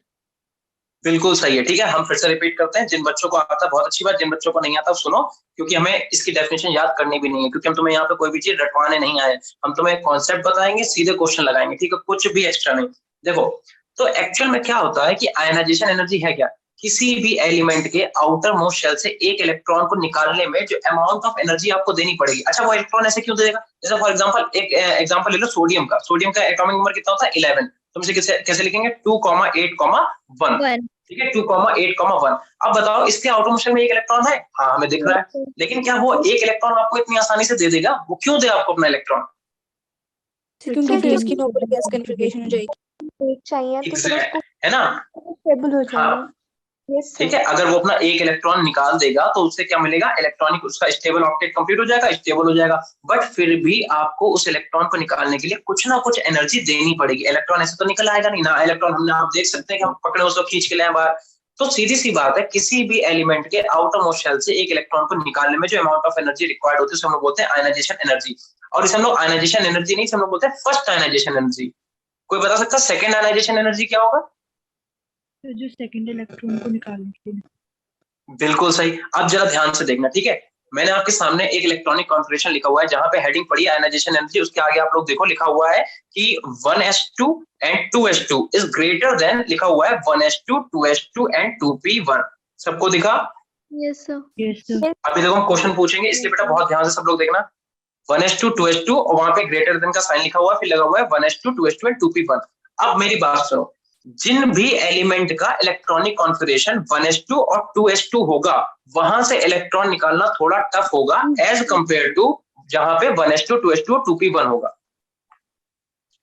बिल्कुल सही है, ठीक है। हम फिर से रिपीट करते हैं, जिन बच्चों को आता है बहुत अच्छी बात, जिन बच्चों को नहीं आता सुनो, क्योंकि हमें इसकी डेफिनेशन याद करनी भी नहीं है, क्योंकि हम तुम्हें यहाँ पे कोई भी चीज रटवाने नहीं आए, हम तुम्हें कॉन्सेप्ट बताएंगे, सीधे क्वेश्चन लगाएंगे, ठीक है, कुछ भी एक्स्ट्रा नहीं। देखो तो एक्चुअल में क्या होता है कि आयनाइजेशन एनर्जी है क्या, किसी भी एलिमेंट के आउटर मोस्ट शेल से एक इलेक्ट्रॉन को निकालने में जो अमाउंट ऑफ एनर्जी आपको देनी पड़ेगी। अच्छा वो इलेक्ट्रॉन ऐसे क्यों देगा, जैसे फॉर एग्जांपल एक एग्जांपल ले लो सोडियम का। सोडियम का एटॉमिक नंबर कितना होता है? 11। तुम इसे कैसे लिखेंगे? 2,8,1, ठीक है, 2,8,1। अब बताओ इसके आउटर मोस्ट शेल में एक इलेक्ट्रॉन है, हाँ हमें दिख रहा है, लेकिन क्या वो एक इलेक्ट्रॉन आपको इतनी आसानी से दे देगा? वो क्यों दे आपको अपना इलेक्ट्रॉन? क्योंकि फिर इसकी नोबल गैस कन्फिग्रेशन हो जाएगी, चाहिए तो फिर उसको है ना, स्टेबल हो जाएगा। हाँ ठीक है। अगर वो अपना एक इलेक्ट्रॉन निकाल देगा तो उससे क्या मिलेगा? इलेक्ट्रॉनिक, उसका स्टेबल ऑक्टेट कंप्लीट हो जाएगा, स्टेबल हो जाएगा। बट फिर भी आपको उस इलेक्ट्रॉन को निकालने के लिए कुछ ना कुछ एनर्जी देनी पड़ेगी। इलेक्ट्रॉन ऐसे तो निकल आएगा नहीं ना, इलेक्ट्रॉन हमने, आप देख सकते हैं कि हम पकड़े उसको खींच के लाए बाहर। तो सीधी सी बात है, किसी भी एलिमेंट के आउटर मोस्ट शेल से एक इलेक्ट्रॉन को निकालने में जो अमाउंट ऑफ एनर्जी रिक्वायर्ड होती है हम लोग बोलते हैं आयनाइजेशन एनर्जी। और इसे हम लोग आयनाइजेशन एनर्जी नहीं, हम लोग बोलते हैं फर्स्ट आयनाइजेशन एनर्जी। कोई बता सकता है सेकंड आयनाइजेशन एनर्जी क्या होगा? जो सेकंड इलेक्ट्रॉन को निकालने के लिए। बिल्कुल सही। अब जरा ध्यान से देखना, ठीक है, मैंने आपके सामने एक इलेक्ट्रॉनिक कॉन्फिगरेशन लिखा हुआ है जहां पे हेडिंग पड़ी है आयनाइजेशन एनर्जी, उसके आगे आप लोग देखो लिखा हुआ है कि 1s2 and 2s2 is greater than, लिखा हुआ है 1s2 2s2 एंड 2p1। सबको दिखा? Yes, sir. Yes, sir. अभी देखो हम क्वेश्चन पूछेंगे, इसलिए बेटा बहुत ध्यान से सब लोग देखना। 1s2 2s2 और वहां पे ग्रेटर देन का साइन लिखा हुआ है, फिर लगा हुआ है 1s2 2s2 एंड 2p1। अब मेरी बात सुनो, जिन भी एलिमेंट का इलेक्ट्रॉनिक कॉन्फिगरेशन 1s2 और 2s2 होगा वहां से इलेक्ट्रॉन निकालना थोड़ा टफ होगा एज कंपेयर टू जहां पे 1s2 2s2 और 2p1 होगा,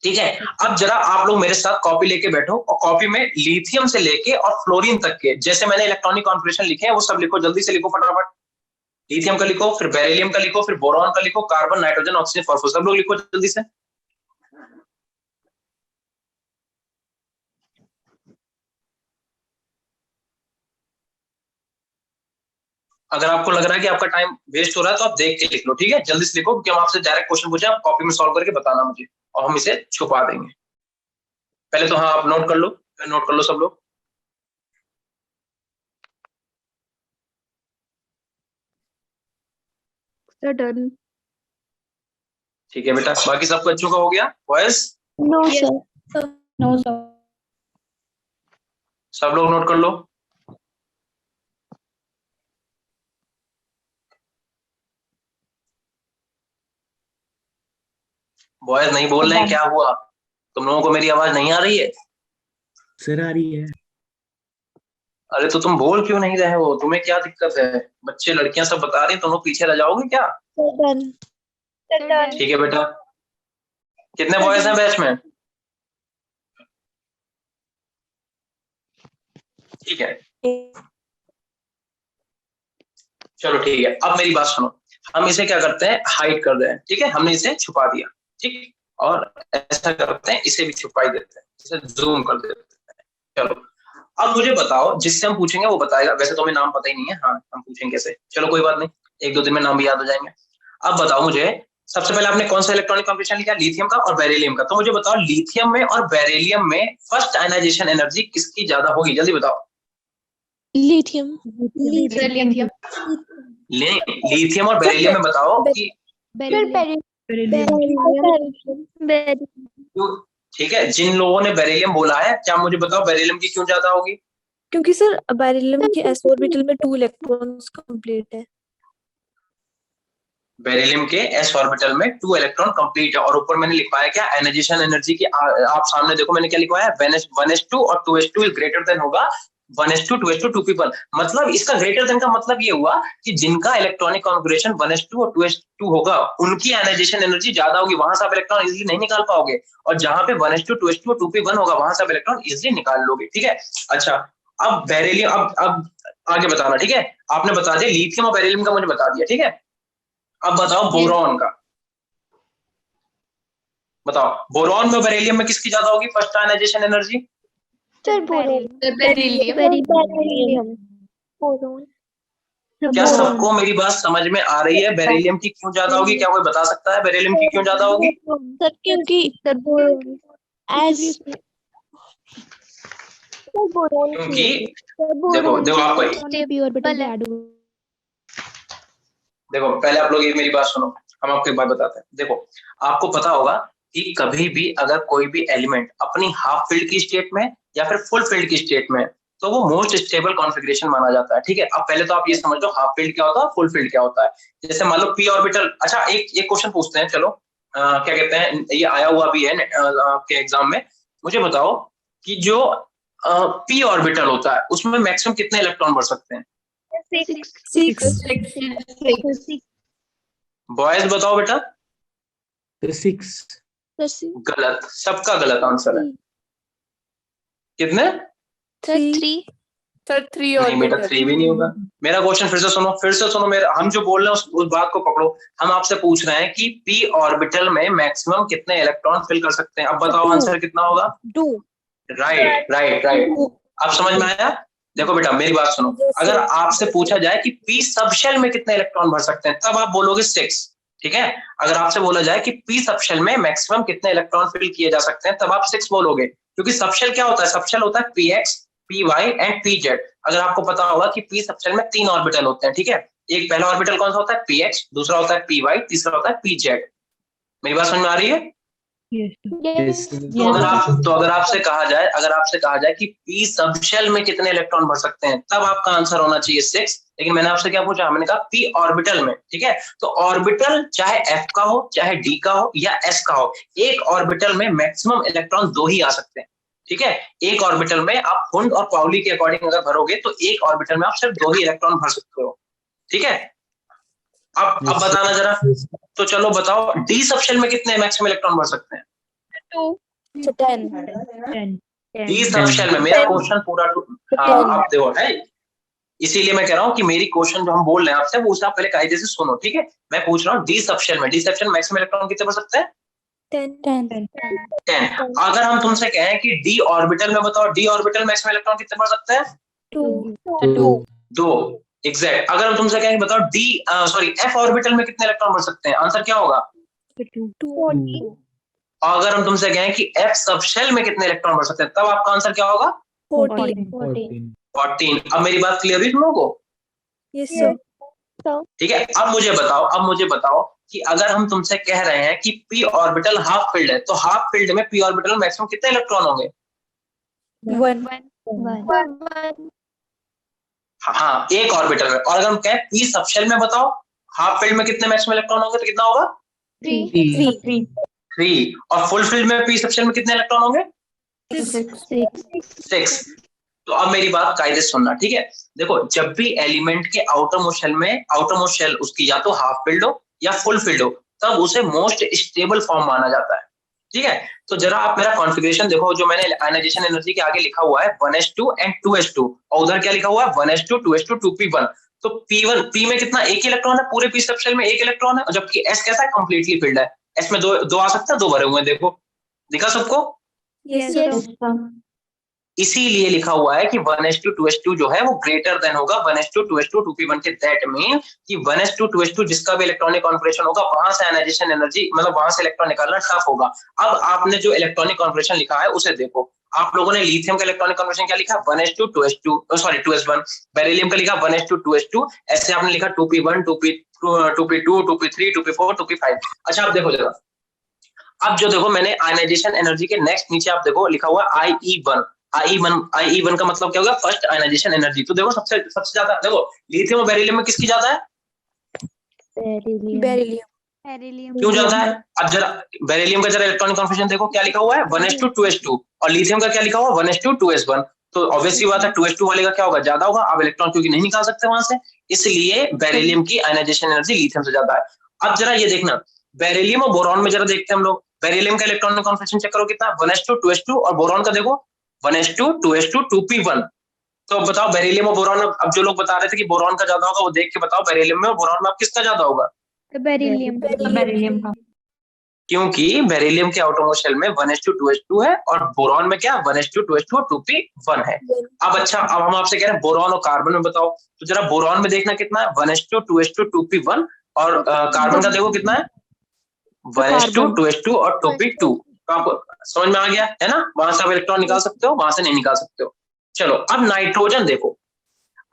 ठीक है। अब जरा आप लोग मेरे साथ कॉपी लेके बैठो और कॉपी में लिथियम से लेके और फ्लोरीन तक के जैसे मैंने इलेक्ट्रॉनिक कॉन्फिगरेशन लिखे हैं वो सब लिखो, जल्दी से लिखो फटाफट। लिथियम का लिखो, फिर बेरिलियम का लिखो, फिर बोरॉन का लिखो, कार्बन, नाइट्रोजन, ऑक्सीजन, फॉस्फोरस, सब लोग लिखो जल्दी से। अगर आपको लग रहा है कि आपका टाइम वेस्ट हो रहा है तो आप देख के लिख लो, ठीक है, जल्दी से लिखो, क्योंकि हम आपसे डायरेक्ट क्वेश्चन पूछे, आप कॉपी में सॉल्व करके बताना मुझे। और हम इसे छुपा देंगे। पहले तो हाँ आप नोट कर लो सब लोग। डन। ठीक है बेटा, बाकी सब बच्चों का हो गया boys? No sir. No sir. सब लोग नोट कर लो। बॉयज नहीं बोल रहे हैं, क्या हुआ? तुम लोगों को मेरी आवाज नहीं आ रही है? सर आ रही है। अरे तो तुम बोल क्यों नहीं रहे हो? तुम्हें क्या दिक्कत है? बच्चे लड़कियां सब बता रही हैं, तुम लोग पीछे रह जाओगे क्या? डन। ठीक है बेटा। कितने बॉयज हैं बैच में? ठीक है, चलो ठीक है। अब मेरी बात सुनो, हम इसे क्या करते हैं, हाइड कर रहे हैं। ठीक है, हमने इसे छुपा दिया। ठीक, और ऐसा करते हैं, इसे भी छुपा ही देते हैं, इसे जूम कर देते हैं। चलो अब मुझे बताओ, जिससे हम पूछेंगे वो बताएगा। वैसे तो हमें नाम पता ही नहीं है, हाँ हम पूछेंगे कैसे, चलो कोई बात नहीं, 1-2 दिन में नाम भी याद हो जाएंगे। अब बताओ मुझे, सबसे पहले आपने कौन सा इलेक्ट्रॉनिक कॉम्बिनेशन लिखा? लिथियम का और बेरिलियम का। तो मुझे बताओ, लिथियम में और बेरिलियम में फर्स्ट आयनाइजेशन एनर्जी किसकी ज्यादा होगी? जल्दी बताओ। लिथियम। Sir lithium. लिथियम और बेरिलियम में बताओ कि ठीक है, जिन लोगों ने बेरिलियम बोला है, क्या मुझे बताओ बेरिलियम की क्यों ज्यादा होगी? क्योंकि सर बेरिलियम के s ऑर्बिटल में 2 इलेक्ट्रॉन्स कंप्लीट है। बेरिलियम के s ऑर्बिटल में 2 इलेक्ट्रॉन कंप्लीट है। और ऊपर मैंने लिखवाया क्या? आयनाइजेशन एनर्जी की। आप सामने देखो मैंने क्या लिखवाया है, 1s2 और 2s2 इज ग्रेटर देन होगा 1s2 2s2 2 पीपल। मतलब इसका ग्रेटर देन का मतलब ये हुआ कि जिनका इलेक्ट्रॉनिक कॉन्फिगरेशन 1s2 और 2s2 होगा, उनकी आयनाइजेशन एनर्जी ज्यादा होगी, वहां से आप इलेक्ट्रॉन इजीली नहीं निकाल पाओगे। और जहां पे 1s2 2s2 और 2p1 होगा, वहां से आप इलेक्ट्रॉन इजीली निकाल लोगे। ठीक है, अच्छा अब बेरिलियम, अब आगे बताना। ठीक है, आपने बता दिया लिथियम और बेरिलियम का, मुझे बता दिया। ठीक है, अब बताओ बोरॉन का। बताओ बोरॉन में बेरिलियम में किसकी ज्यादा होगी फर्स्ट आयनाइजेशन एनर्जी? बेरिलियम। क्या सबको मेरी बात समझ में आ रही है? बेरिलियम की क्यों ज्यादा होगी? क्या कोई बता सकता है बेरिलियम की क्यों ज्यादा होगी? सर क्योंकि क्योंकि देखो आपको, p ऑर्बिटल ऐड हो। देखो पहले आप लोग ये मेरी बात सुनो, हम आपको एक बात बताते हैं। देखो आपको पता होगा कि कभी भी अगर कोई भी एलिमेंट अपनी हाफ फील्ड की स्टेट में या फिर फुल फील्ड की स्टेट में, तो वो मोस्ट स्टेबल कॉन्फ़िगरेशन माना जाता है। ठीक है, अब पहले तो आप ये समझ लो हाफ फील्ड क्या होता है, फुल फील्ड क्या होता है। जैसे मान लो पी ऑर्बिटल। अच्छा एक क्वेश्चन पूछते हैं, चलो क्या कहते हैं, ये आया हुआ भी है आपके एग्जाम में। मुझे बताओ कि जो पी ऑर्बिटल होता है उसमें मैक्सिमम कितने इलेक्ट्रॉन भर सकते हैं? 6। बॉयज बताओ बेटा। 6। गलत, सबका गलत आंसर है। कितने? 3। सर 3 नहीं बेटा, 3 भी नहीं होगा। मेरा क्वेश्चन फिर से सुनो मेरा, हम जो बोल रहे हैं उस बात को पकड़ो। हम आपसे पूछ रहे हैं कि पी ऑर्बिटल में मैक्सिमम कितने इलेक्ट्रॉन फिल कर सकते हैं। अब बताओ आंसर कितना होगा? 2। राइट। अब समझ में आया? देखो बेटा मेरी बात सुनो, अगर आपसे पूछा जाए कि पी सबशेल में कितने इलेक्ट्रॉन भर सकते हैं, तब आप बोलोगे 6। ठीक है, अगर आपसे बोला जाए कि पी सबशेल में मैक्सिमम कितने इलेक्ट्रॉन फिल किए जा सकते हैं, तब आप 6 बोलोगे। क्योंकि सबशेल क्या होता है? सबशेल होता है px, py एंड pz। अगर आपको पता होगा कि पी सबशेल में 3 ऑर्बिटल होते हैं। ठीक है, एक पहला ऑर्बिटल कौन सा होता है? px, दूसरा होता है py, तीसरा होता है pz। मेरी बात समझ में आ रही है? तो अगर आपसे कहा जाए कि पी सबशेल में कितने इलेक्ट्रॉन भर सकते हैं, तब आपका आंसर होना चाहिए 6। लेकिन मैंने आपसे क्या पूछा? मैंने कहा पी ऑर्बिटल में। ठीक है, तो ऑर्बिटल चाहे एफ का हो, चाहे डी का हो या एस का हो, एक ऑर्बिटल में मैक्सिमम इलेक्ट्रॉन 2 ही आ सकते हैं। ठीक है, एक ऑर्बिटल में आप हुंड और पाउली के अकॉर्डिंग अगर भरोगे तो एक ऑर्बिटल में आप सिर्फ 2 ही इलेक्ट्रॉन भर सकते हो। ठीक है, अब बताना जरा। तो चलो बताओ डी सबशेल में कितने मैक्सिमम इलेक्ट्रॉन भर सकते हैं? 10। डी सबशेल में। मेरा क्वेश्चन पूरा आप देखो है, इसीलिए मैं कह रहा हूँ कि मेरी क्वेश्चन जो हम बोल रहे हैं आपसे वो आप पहले कायदे से सुनो। ठीक है, मैं पूछ रहा हूँ डी सबशेल में मैक्सिमम इलेक्ट्रॉन कितने भर सकते हैं? 10। अगर हम तुमसे कहें कि डी ऑर्बिटल में बताओ, डी ऑर्बिटल मैक्सिमम इलेक्ट्रॉन कितने भर सकते हैं? 2। एग्जैक्ट। अगर हम तुमसे कहें बताओ एफ ऑर्बिटल में कितने इलेक्ट्रॉन भर सकते हैं, आंसर क्या होगा? 2। और अगर हम तुमसे कहें कि f सब शेल में कितने इलेक्ट्रॉन बढ़ सकते हैं, तब आपका आंसर क्या होगा? 14. 14। अब मेरी बात क्लियर हुई तुम लोगों को? Yes, sir. ठीक है, अब मुझे बताओ कि अगर हम तुमसे कह रहे हैं कि p ऑर्बिटल हाफ फिल्ड है, तो हाफ फिल्ड में p ऑर्बिटल में मैक्सिमम कितने इलेक्ट्रॉन होंगे? 1. हाँ, एक ऑर्बिटल में। और अगर हम कहें p सबशेल में बताओ हाफ फील्ड में कितने मैक्सिमम इलेक्ट्रॉन होंगे, तो कितना होगा? 3. 3। और फुल फील्ड में p सबशेल में कितने इलेक्ट्रॉन होंगे? 6। तो अब मेरी बात कायदे से सुनना, ठीक है? देखो, जब भी एलिमेंट के आउटर शेल उसकी या तो हाफ फील्ड हो या फुल फील्ड हो, तब उसे मोस्ट स्टेबल फॉर्म माना जाता है, ठीक है? तो जरा आप मेरा कॉन्फ़िगरेशन देखो, जो मैंने आयनाइजेशन एनर्जी के आगे लिखा हुआ है 1s2 एंड 2s2, और उधर क्या लिखा हुआ है 1s2 2s2 2p1। तो p में कितना? एक इलेक्ट्रॉन है, पूरे p सबशेल में एक इलेक्ट्रॉन है, और जबकि s कैसा है? कंप्लीटली फील्ड है। s में दो आ सकता है, 2 भरे हुए हैं, देखो दिखा सबको? Yes, sir. इसीलिए लिखा हुआ है कि 1s2 2s2 जो है वो ग्रेटर देन होगा 1s2 2s2 2p1 के। दैट मीन कि 1s2 2s2 जिसका भी इलेक्ट्रॉनिक कॉन्फिगरेशन होगा, वहां से आयनाइजेशन एनर्जी, मतलब वहां से इलेक्ट्रॉन निकालना टफ होगा। अब आपने जो इलेक्ट्रॉनिक कॉन्फिगरेशन लिखा है उसे देखो। आप लोगों ने लिथियम का इलेक्ट्रॉनिक कॉन्फिगरेशन क्या लिखा? 1s2 2s2, sorry 2s1। Beryllium का लिखा 1s2 2s2, ऐसे आपने लिखा 2p1 2p2 2p3 2p4 2p5। अच्छा, आप देखो जरा, अब जो देखो मैंने आयनाइजेशन एनर्जी के नेक्स्ट नीचे आप देखो लिखा हुआ IE1। IE1 का मतलब क्या होगा? First ionisation energy. तो देखो सबसे ज्यादा देखो लिथियम और बेरिलियम में किसकी ज्यादा है? Beryllium. क्यों ज्यादा है? अब जरा बेरिलियम का जरा इलेक्ट्रॉनिक कॉन्फिगरेशन देखो, क्या लिखा हुआ है? 1s2 2s2, और लिथियम का क्या लिखा हुआ है? 1s2 2s1। तो ऑब्वियसली बात है 2s2 वाले का क्या होगा? ज्यादा होगा। अब इलेक्ट्रॉन क्योंकि नहीं निकाल सकते वहां से, इसलिए बेरिलियम की आयनाइजेशन एनर्जी लिथियम से ज्यादा है। अब जरा ये देखना, बेरिलियम और बोरॉन में जरा देखते हैं हम लोग। बेरिलियम का इलेक्ट्रॉनिक कॉन्फिगरेशन चेक करो कितना? 1s2 2s2, और बोरॉन का देखो 1s2 2s2 2p1। तो बताओ बेरिलियम और बोरॉन, अब जो लोग बता रहे थे कि बोरॉन का ज्यादा होगा, वो देख के बताओ बेरिलियम में और बोरॉन में अब किसका ज्यादा होगा? बेरिलियम। बेरिलियम का। क्योंकि बेरिलियम के आउटरमोस्ट शेल में 1s2 2s2 है, और बोरॉन में क्या? 1s2 2s2 और 2p1 है। अब अच्छा, अब हम आपसे कह रहे हैं बोरॉन और कार्बन में बताओ। तो जरा बोरॉन में देखना कितना है? 1s2 2s2 2p1, और कार्बन का देखो कितना है? 1s2 2s2 और 2p2। तो आपको समझ में आ गया है ना? वहां से आप इलेक्ट्रॉन निकाल सकते हो, वहां से नहीं निकाल सकते हो। चलो, अब नाइट्रोजन देखो।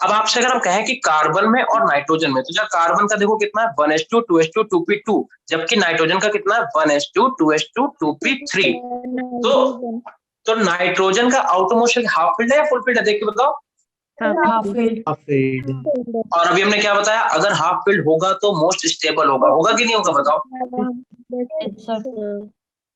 अब आपसे अगर हम कहें कि कार्बन में और नाइट्रोजन में, तो जब कार्बन का देखो कितना है? 1s2 2s2 2p2, जबकि नाइट्रोजन का कितना है? 1s2 2s2 2p3। तो नाइट्रोजन का आउटरमोस्ट शेल हाफ फील्ड है या फुल फील्ड है? देख के बताओ। Half field. और अभी हमने क्या बताया? अगर हाफ फील्ड होगा तो मोस्ट स्टेबल होगा कि नहीं होगा? बताओ।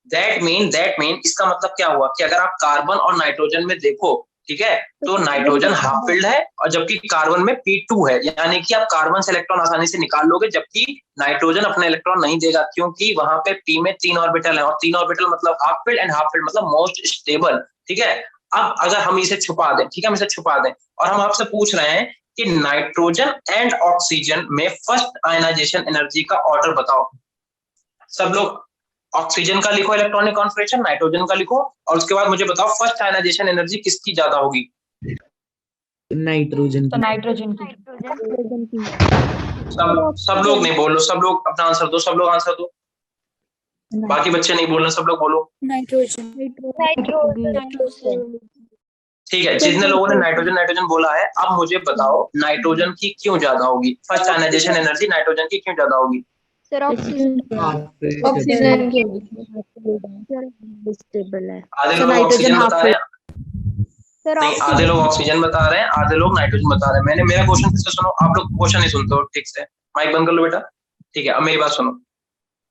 दैट मीन इसका मतलब क्या हुआ कि अगर आप कार्बन और नाइट्रोजन में देखो, ठीक है, तो नाइट्रोजन हाफ फील्ड है, और जबकि कार्बन में p2 है, यानी कि आप कार्बन से इलेक्ट्रॉन आसानी से निकाल लोगे, जबकि नाइट्रोजन अपने इलेक्ट्रॉन नहीं देगा, क्योंकि वहां पे p में 3 ऑर्बिटल है, और 3 ऑर्बिटल मतलब half field, and half field मतलब मोस्ट स्टेबल, ठीक है। अब अगर हम इसे छुपा दें, ठीक है, हम इसे छुपा दें, और हम आपसे पूछ रहे हैं कि नाइट्रोजन एंड ऑक्सीजन में फर्स्ट आयनाइजेशन एनर्जी का ऑर्डर बताओ। सब लोग ऑक्सीजन का लिखो इलेक्ट्रॉनिक कॉन्फिगरेशन, नाइट्रोजन का लिखो, और उसके बाद मुझे बताओ फर्स्ट आयनाइजेशन एनर्जी किसकी ज्यादा होगी? नाइट्रोजन तो नाइट्रोजन की। सब लोग नहीं बोलो, सब लोग अपना आंसर दो, सब लोग आंसर दो, बाकी बच्चे नहीं बोल रहे, सब लोग बोलो। Nitrogen. ठीक है, जितने लोगों ने नाइट्रोजन बोला है, अब मुझे बताओ नाइट्रोजन की क्यों ज्यादा होगी? फर्स्ट आयनाइजेशन एनर्जी नाइट्रोजन की क्यों ज्यादा होगी? सर ऑक्सीजन ऑक्सीजन स्टेबल है। आधे लोग ऑक्सीजन बता रहे हैं, सर नहीं, आधे लोग ऑक्सीजन बता रहे हैं, आधे लोग नाइट्रोजन बता रहे हैं। मैंने मेरा क्वेश्चन फिर से सुनो, आप लोग क्वेश्चन नहीं सुनते हो ठीक से, माइक बंद कर लो बेटा। ठीक है, अब मेरी बात सुनो,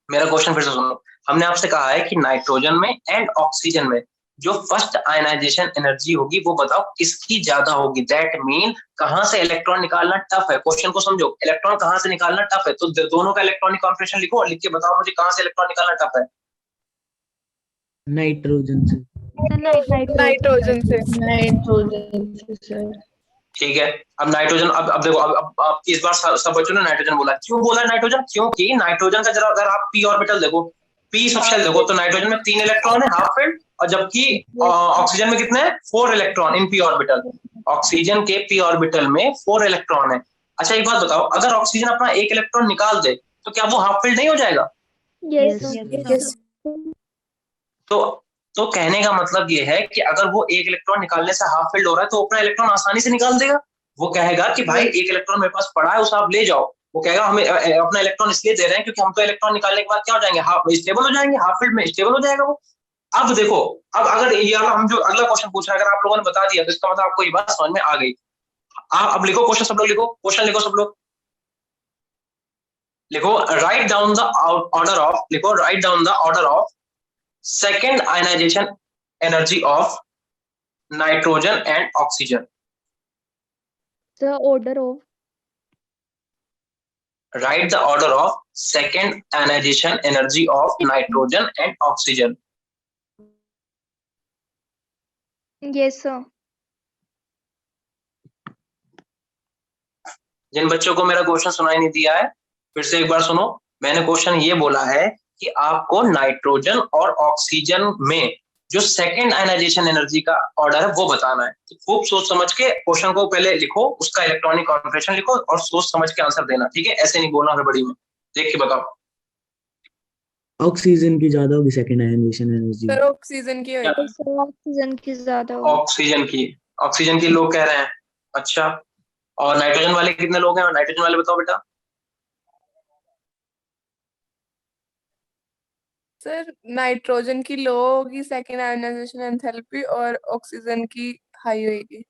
मेरा क्वेश्चन फिर से सुनो। हमने आपसे कहा है कि नाइट्रोजन में एंड ऑक्सीजन में जो फर्स्ट आयनाइजेशन एनर्जी होगी वो बताओ किसकी ज्यादा होगी। दैट मीन कहां से इलेक्ट्रॉन निकालना टफ है, क्वेश्चन को समझो, इलेक्ट्रॉन कहां से निकालना टफ है, तो दोनों का इलेक्ट्रॉनिक कॉन्फिगरेशन लिखो और लिख के बताओ मुझे कहां से इलेक्ट्रॉन निकालना टफ है। नाइट्रोजन से। नाइट्रोजन से। ठीक है, अब नाइट्रोजन, अब देखो, अब इस बार सब बच्चों ने नाइट्रोजन बोला। क्यों बोला नाइट्रोजन? क्योंकि नाइट्रोजन का जरा अगर आप p ऑर्बिटल देखो, p सबशेल देखो, तो नाइट्रोजन में 3 इलेक्ट्रॉन है हाफ फील्ड, और जबकि ऑक्सीजन में कितने हैं? 4 electron in p orbital. Oxygen के p ऑर्बिटल में 4 इलेक्ट्रॉन है। अच्छा एक बात बताओ, अगर ऑक्सीजन अपना 1 इलेक्ट्रॉन निकाल दे तो क्या वो हाफ फील्ड नहीं हो जाएगा? Yes. तो कहने का मतलब ये है कि अगर वो एक इलेक्ट्रॉन निकालने से हाफ फिल्ड हो रहा है तो अपना इलेक्ट्रॉन आसानी से निकाल देगा। वो कहेगा कि भाई एक इलेक्ट्रॉन मेरे पास पड़ा है, उसे आप ले जाओ। वो कहेगा हमें अपना इलेक्ट्रॉन इसलिए दे रहे हैं क्योंकि हम तो इलेक्ट्रॉन निकालने के बाद क्या हो जाएंगे, हाफ स्टेबल हो जाएंगे, हाफ फील्ड में स्टेबल हो जाएगा वो। अब देखो, अब अगर ये हम जो अगला क्वेश्चन पूछ रहे हैं अगर आप लोगों ने बता दिया तो इसका मतलब आपको ये बात समझ में आ गई। आप अब लिखो क्वेश्चन, सब लोग लिखो क्वेश्चन, लिखो सब लोग लिखो, write down the order of, लिखो write down the order of second ionisation energy of nitrogen and oxygen. The order of Write the order of second ionization energy of nitrogen and oxygen. yes sir. जिन बच्चों को मेरा question सुनाई नहीं दिया है फिर से एक बार सुनो। मैंने क्वेश्चन ये बोला है कि आपको नाइट्रोजन और ऑक्सीजन में जो सेकेंड आयनाइजेशन एनर्जी का ऑर्डर है वो बताना है। तो खूब सोच समझ के क्वेश्चन को पहले लिखो, उसका इलेक्ट्रॉनिक कॉन्फिगरेशन लिखो और सोच समझ के आंसर देना, ठीक है? ऐसे नहीं बोलना हड़बड़ी में। देख के बताओ। ऑक्सीजन की ज्यादा होगी second ionisation energy. Sir oxygen की होगी। Yes, sir, ऑक्सीजन की ज्यादा होगी। ऑक्सीजन की लोग कह रहे हैं। अच्छा, और नाइट्रोजन वाले कितने लोग हैं? नाइट्रोजन वाले बताओ बेटा। सर नाइट्रोजन की लो होगी सेकेंड आयनाइजेशन एंथैल्पी और ऑक्सीजन की हाई होगी।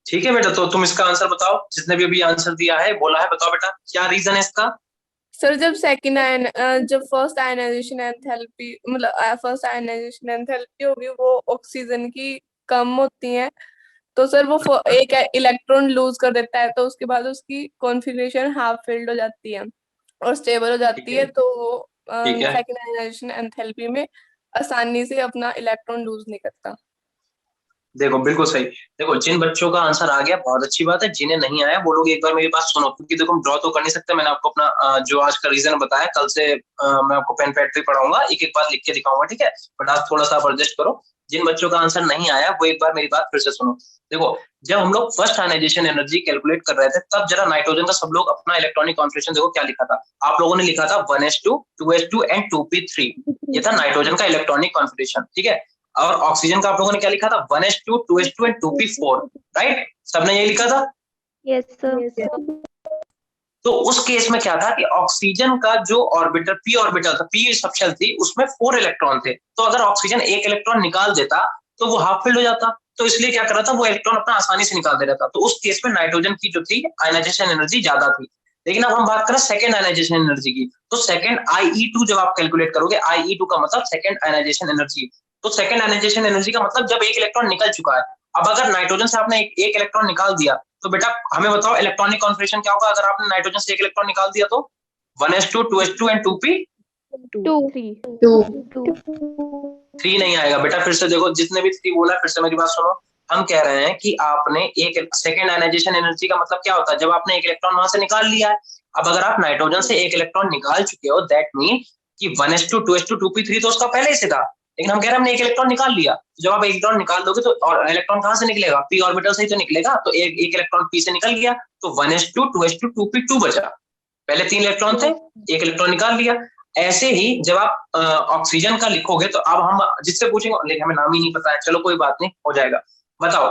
ठीक है बेटा, तो तुम इसका आंसर बताओ। जिसने भी अभी आंसर दिया है बोला है, बताओ बेटा क्या रीजन है इसका। सर जब फर्स्ट आयनाइजेशन एंथैल्पी मतलब फर्स्ट आयनाइजेशन एंथैल्पी होगी वो ऑक्सीजन की कम होती है, तो सर वो एक इलेक्ट्रॉन लूज कर देता है, तो उसके बाद उसकी कॉन्फ़िगरेशन हाफ फिल्ड हो जाती है और स्टेबल हो जाती है, तो वो सेकेंड आयनाइजेशन एंथैल्पी में आसानी से अपना इलेक्ट्रॉन लूज नहीं करता। देखो बिल्कुल सही। देखो जिन बच्चों का आंसर आ गया बहुत अच्छी बात है, जिन्हें नहीं आया वो लोग एक बार मेरी बात सुनो, क्योंकि देखो हम ड्रॉ तो कर नहीं सकते। मैंने आपको अपना जो आज का रीजन बताया, कल से मैं आपको पेन पैड पे पढ़ाऊंगा, एक एक बात लिख के दिखाऊंगा, ठीक है? बट आज थोड़ा सा आप एडजस्ट करो। जिन बच्चों का आंसर नहीं आया वो एक बार मेरी बात फिर से सुनो। देखो जब हम लोग फर्स्ट आयनाइजेशन एनर्जी कैलकुलेट कर रहे थे तब जरा नाइट्रोजन का सब लोग अपना इलेक्ट्रॉनिक कॉन्फिगरेशन देखो क्या लिखा था। आप लोगों ने लिखा था 1s2 2s2 एंड 2p3, ये था नाइट्रोजन का इलेक्ट्रॉनिक कॉन्फिगरेशन, ठीक है? और ऑक्सीजन का आप लोगों ने क्या लिखा था? 1s2 2s2 and 2p4, right? सबने ये लिखा था। yes sir. तो उस केस में क्या था कि ऑक्सीजन का जो ऑर्बिटल पी ऑर्बिटल था, पी सबशेल थी, उसमें 4 इलेक्ट्रॉन थे। तो अगर ऑक्सीजन एक इलेक्ट्रॉन निकाल देता तो वो हाफ फिल्ड हो जाता, तो इसलिए क्या कर रहा था, वो इलेक्ट्रॉन अपना आसानी से निकाल दे रहा था। तो उस केस में नाइट्रोजन की जो थी आयनाइजेशन एनर्जी ज्यादा थी। लेकिन अब हम बात करें सेकंड आयनाइजेशन एनर्जी की, तो सेकंड IE2 जब आप कैलकुलेट करोगे, IE2 का मतलब सेकंड आयनाइजेशन एनर्जी। तो सेकंड आयनाइजेशन एनर्जी का मतलब जब एक इलेक्ट्रॉन निकल चुका है। अब अगर नाइट्रोजन से आपने एक इलेक्ट्रॉन निकाल दिया तो बेटा हमें बताओ इलेक्ट्रॉनिक कॉन्फिगरेशन क्या होगा अगर आपने नाइट्रोजन से एक इलेक्ट्रॉन निकाल दिया तो? 1s2 2s2 एंड 2p3 नहीं आएगा बेटा। फिर से देखो, जितने भी 3 बोला फिर से मेरी बात सुनो। हम कह रहे हैं कि आपने एक सेकेंड आयनाइजेशन एनर्जी का मतलब क्या होता है, जब आपने एक इलेक्ट्रॉन वहां से निकाल लिया है। अब अगर आप नाइट्रोजन से एक इलेक्ट्रॉन निकाल चुके हो, दैट मीन कि 1s2 2s2 2p3 तो उसका पहले ही से था, लेकिन हम कह रहे हैं हमने एक इलेक्ट्रॉन निकाल लिया। जब आप एक इलेक्ट्रॉन निकाल दोगे तो और इलेक्ट्रॉन कहां से निकलेगा? पी ऑर्बिटल से ही तो निकलेगा। तो एक इलेक्ट्रॉन पी से निकल गया तो 1s2 2s2 2p2 बचा। पहले 3 इलेक्ट्रॉन थे, एक इलेक्ट्रॉन निकाल लिया। ऐसे ही जब आप ऑक्सीजन का लिखोगे तो अब हम जिससे पूछेंगे, लेकिन हमें नाम ही नहीं पता है, चलो कोई बात नहीं, हो जाएगा। बताओ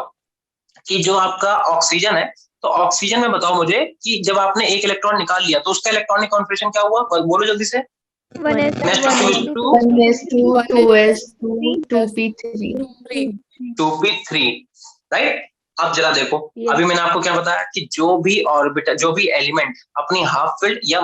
कि जो आपका ऑक्सीजन है, तो ऑक्सीजन में बताओ मुझे कि जब आपने एक इलेक्ट्रॉन निकाल लिया तो उसका इलेक्ट्रॉनिक कॉन्फिगरेशन क्या हुआ? बोलो जल्दी से। 1s2 2s2 2p3 2p3, right? अब जरा देखो, अभी मैंने आपको क्या बताया कि जो भी ऑर्बिटल, जो भी एलिमेंट अपनी हाफ फील्ड या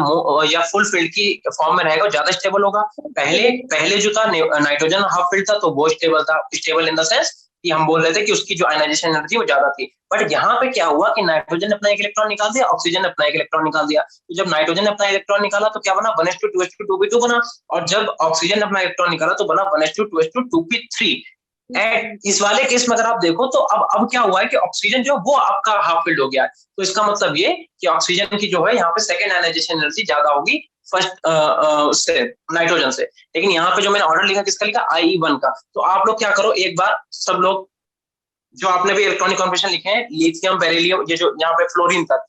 फुल फील्ड की फॉर्म में रहेगा वो ज्यादा स्टेबल होगा। पहले जो था नाइट्रोजन हाफ फील्ड था तो वो स्टेबल था। स्टेबल इन द सेंस कि हम बोल रहे थे कि उसकी जो आयनाइजेशन एनर्जी वो ज्यादा थी। बट यहाँ पे क्या हुआ कि नाइट्रोजन ने अपना एक इलेक्ट्रॉन निकाल दिया, ऑक्सीजन ने अपना एक इलेक्ट्रॉन निकाल दिया। तो जब नाइट्रोजन ने अपना इलेक्ट्रॉन निकाला तो क्या बना? 1s2 2s2 2p2 बना। और जब ऑक्सीजन ने अपना इलेक्ट्रॉन निकाला तो बना 1s2 2s2 2p3। एंड इस वाले केस में अगर आप देखो तो अब क्या हुआ है कि ऑक्सीजन जो वो आपका हाफ फिल्ड हो गया है। तो इसका मतलब ये कि ऑक्सीजन की जो है यहाँ पे सेकंड आयनाइजेशन एनर्जी ज्यादा होगी फर्स्ट से नाइट्रोजन से। लेकिन यहाँ पे जो मैंने ऑर्डर लिखा किसका लिखा? IE1 का। तो आप लोग क्या करो, एक बार सब लोग जो आपने भी इलेक्ट्रॉनिक कॉन्फिगरेशन लिखे हैं, लिथियम बेरिलियम, ये जो यहाँ पे फ्लोरीन तक,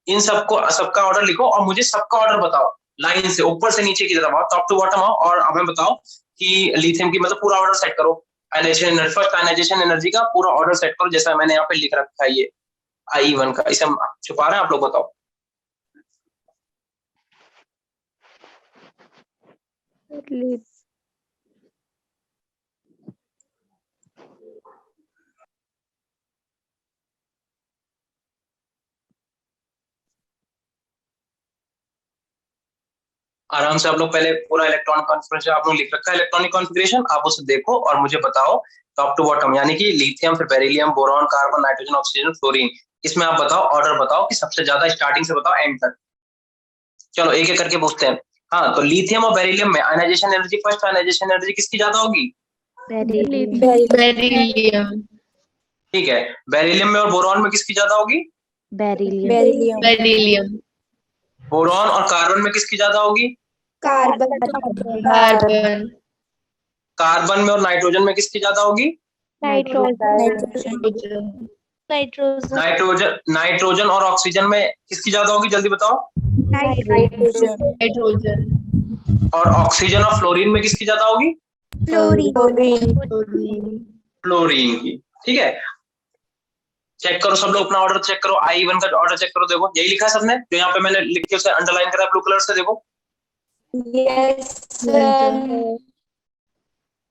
इन सबका ऑर्डर लिखो और मुझे सबका ऑर्डर बताओ। लाइन से ऊपर से नीचे की तरफ आओ, टॉप टू बॉटम आओ और हमें बताओ कि लिथियम की मतलब पूरा ऑर्डर सेट करो, आयनाइजेशन फर्स्ट आयनाइजेशन एनर्जी का पूरा ऑर्डर सेट करो, जैसा मैंने यहाँ पे लिख रखा है ये I1 का, इसे हम छुपा रहे हैं, आप लोग बताओ। आराम से आप लोग पहले पूरा इलेक्ट्रॉनिक कॉन्फ़िगरेशन आप लोग लिख रखा है, इलेक्ट्रॉनिक कॉन्फ़िगरेशन आप उसे देखो और मुझे बताओ टॉप टू बॉटम, यानी कि लिथियम, फिर beryllium, boron, carbon, nitrogen, oxygen, fluorine, इसमें आप बताओ ऑर्डर बताओ कि सबसे ज्यादा स्टार्टिंग से बताओ एंड तक। चलो एक एक करके पूछते हैं। हाँ, तो लिथियम और बेरिलियम में ionisation energy, first ionisation energy किसकी ज्यादा होगी? बेरिलियम। ठीक है, बेरिलियम में और बोरॉन में किसकी ज्यादा होगी? बेरिलियम। बोरॉन और कार्बन में किसकी ज्यादा होगी? कार्बन। कार्बन में और नाइट्रोजन में किसकी ज्यादा होगी? नाइट्रोजन और ऑक्सीजन में किसकी ज्यादा होगी, जल्दी बताओ। नाइट्रोजन। और ऑक्सीजन और फ्लोरीन में किसकी ज्यादा होगी? फ्लोरीन की। ठीक है, चेक करो सब लोग अपना ऑर्डर चेक करो, I1 का ऑर्डर चेक करो, देखो यही लिखा है सबने, जो यहाँ पे मैंने लिख के उसे अंडरलाइन करा ब्लू कलर से, देखो।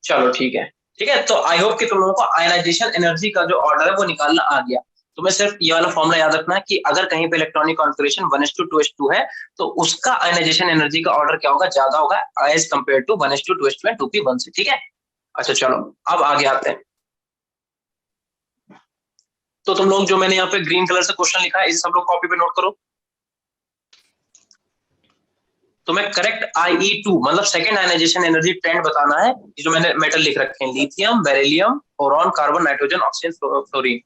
चलो ठीक है, ठीक है, तो आई होप कि तुम लोगों को आयनाइजेशन एनर्जी का जो ऑर्डर है वो निकालना आ गया। तुम्हें सिर्फ ये वाला फॉर्मूला याद रखना है कि अगर कहीं पे इलेक्ट्रॉनिक कॉन्फ़िगरेशन 1:2:2 है तो उसका आयनाइजेशन एनर्जी का ऑर्डर क्या होगा, ज्यादा होगा as compare to 1:2:2 and 2p1 से। ठीक है, अच्छा चलो अब आगे आते हैं। तो तुम लोग जो मैंने यहाँ पे ग्रीन कलर से क्वेश्चन लिखा है इसे सब लोग कॉपी पे नोट करो। तुम्हें करेक्ट IE2 मतलब सेकंड आयनाइजेशन एनर्जी ट्रेंड बताना है, जो मैंने मेटल लिख रखे हैं, lithium, beryllium, boron, carbon, nitrogen, oxygen, fluorine.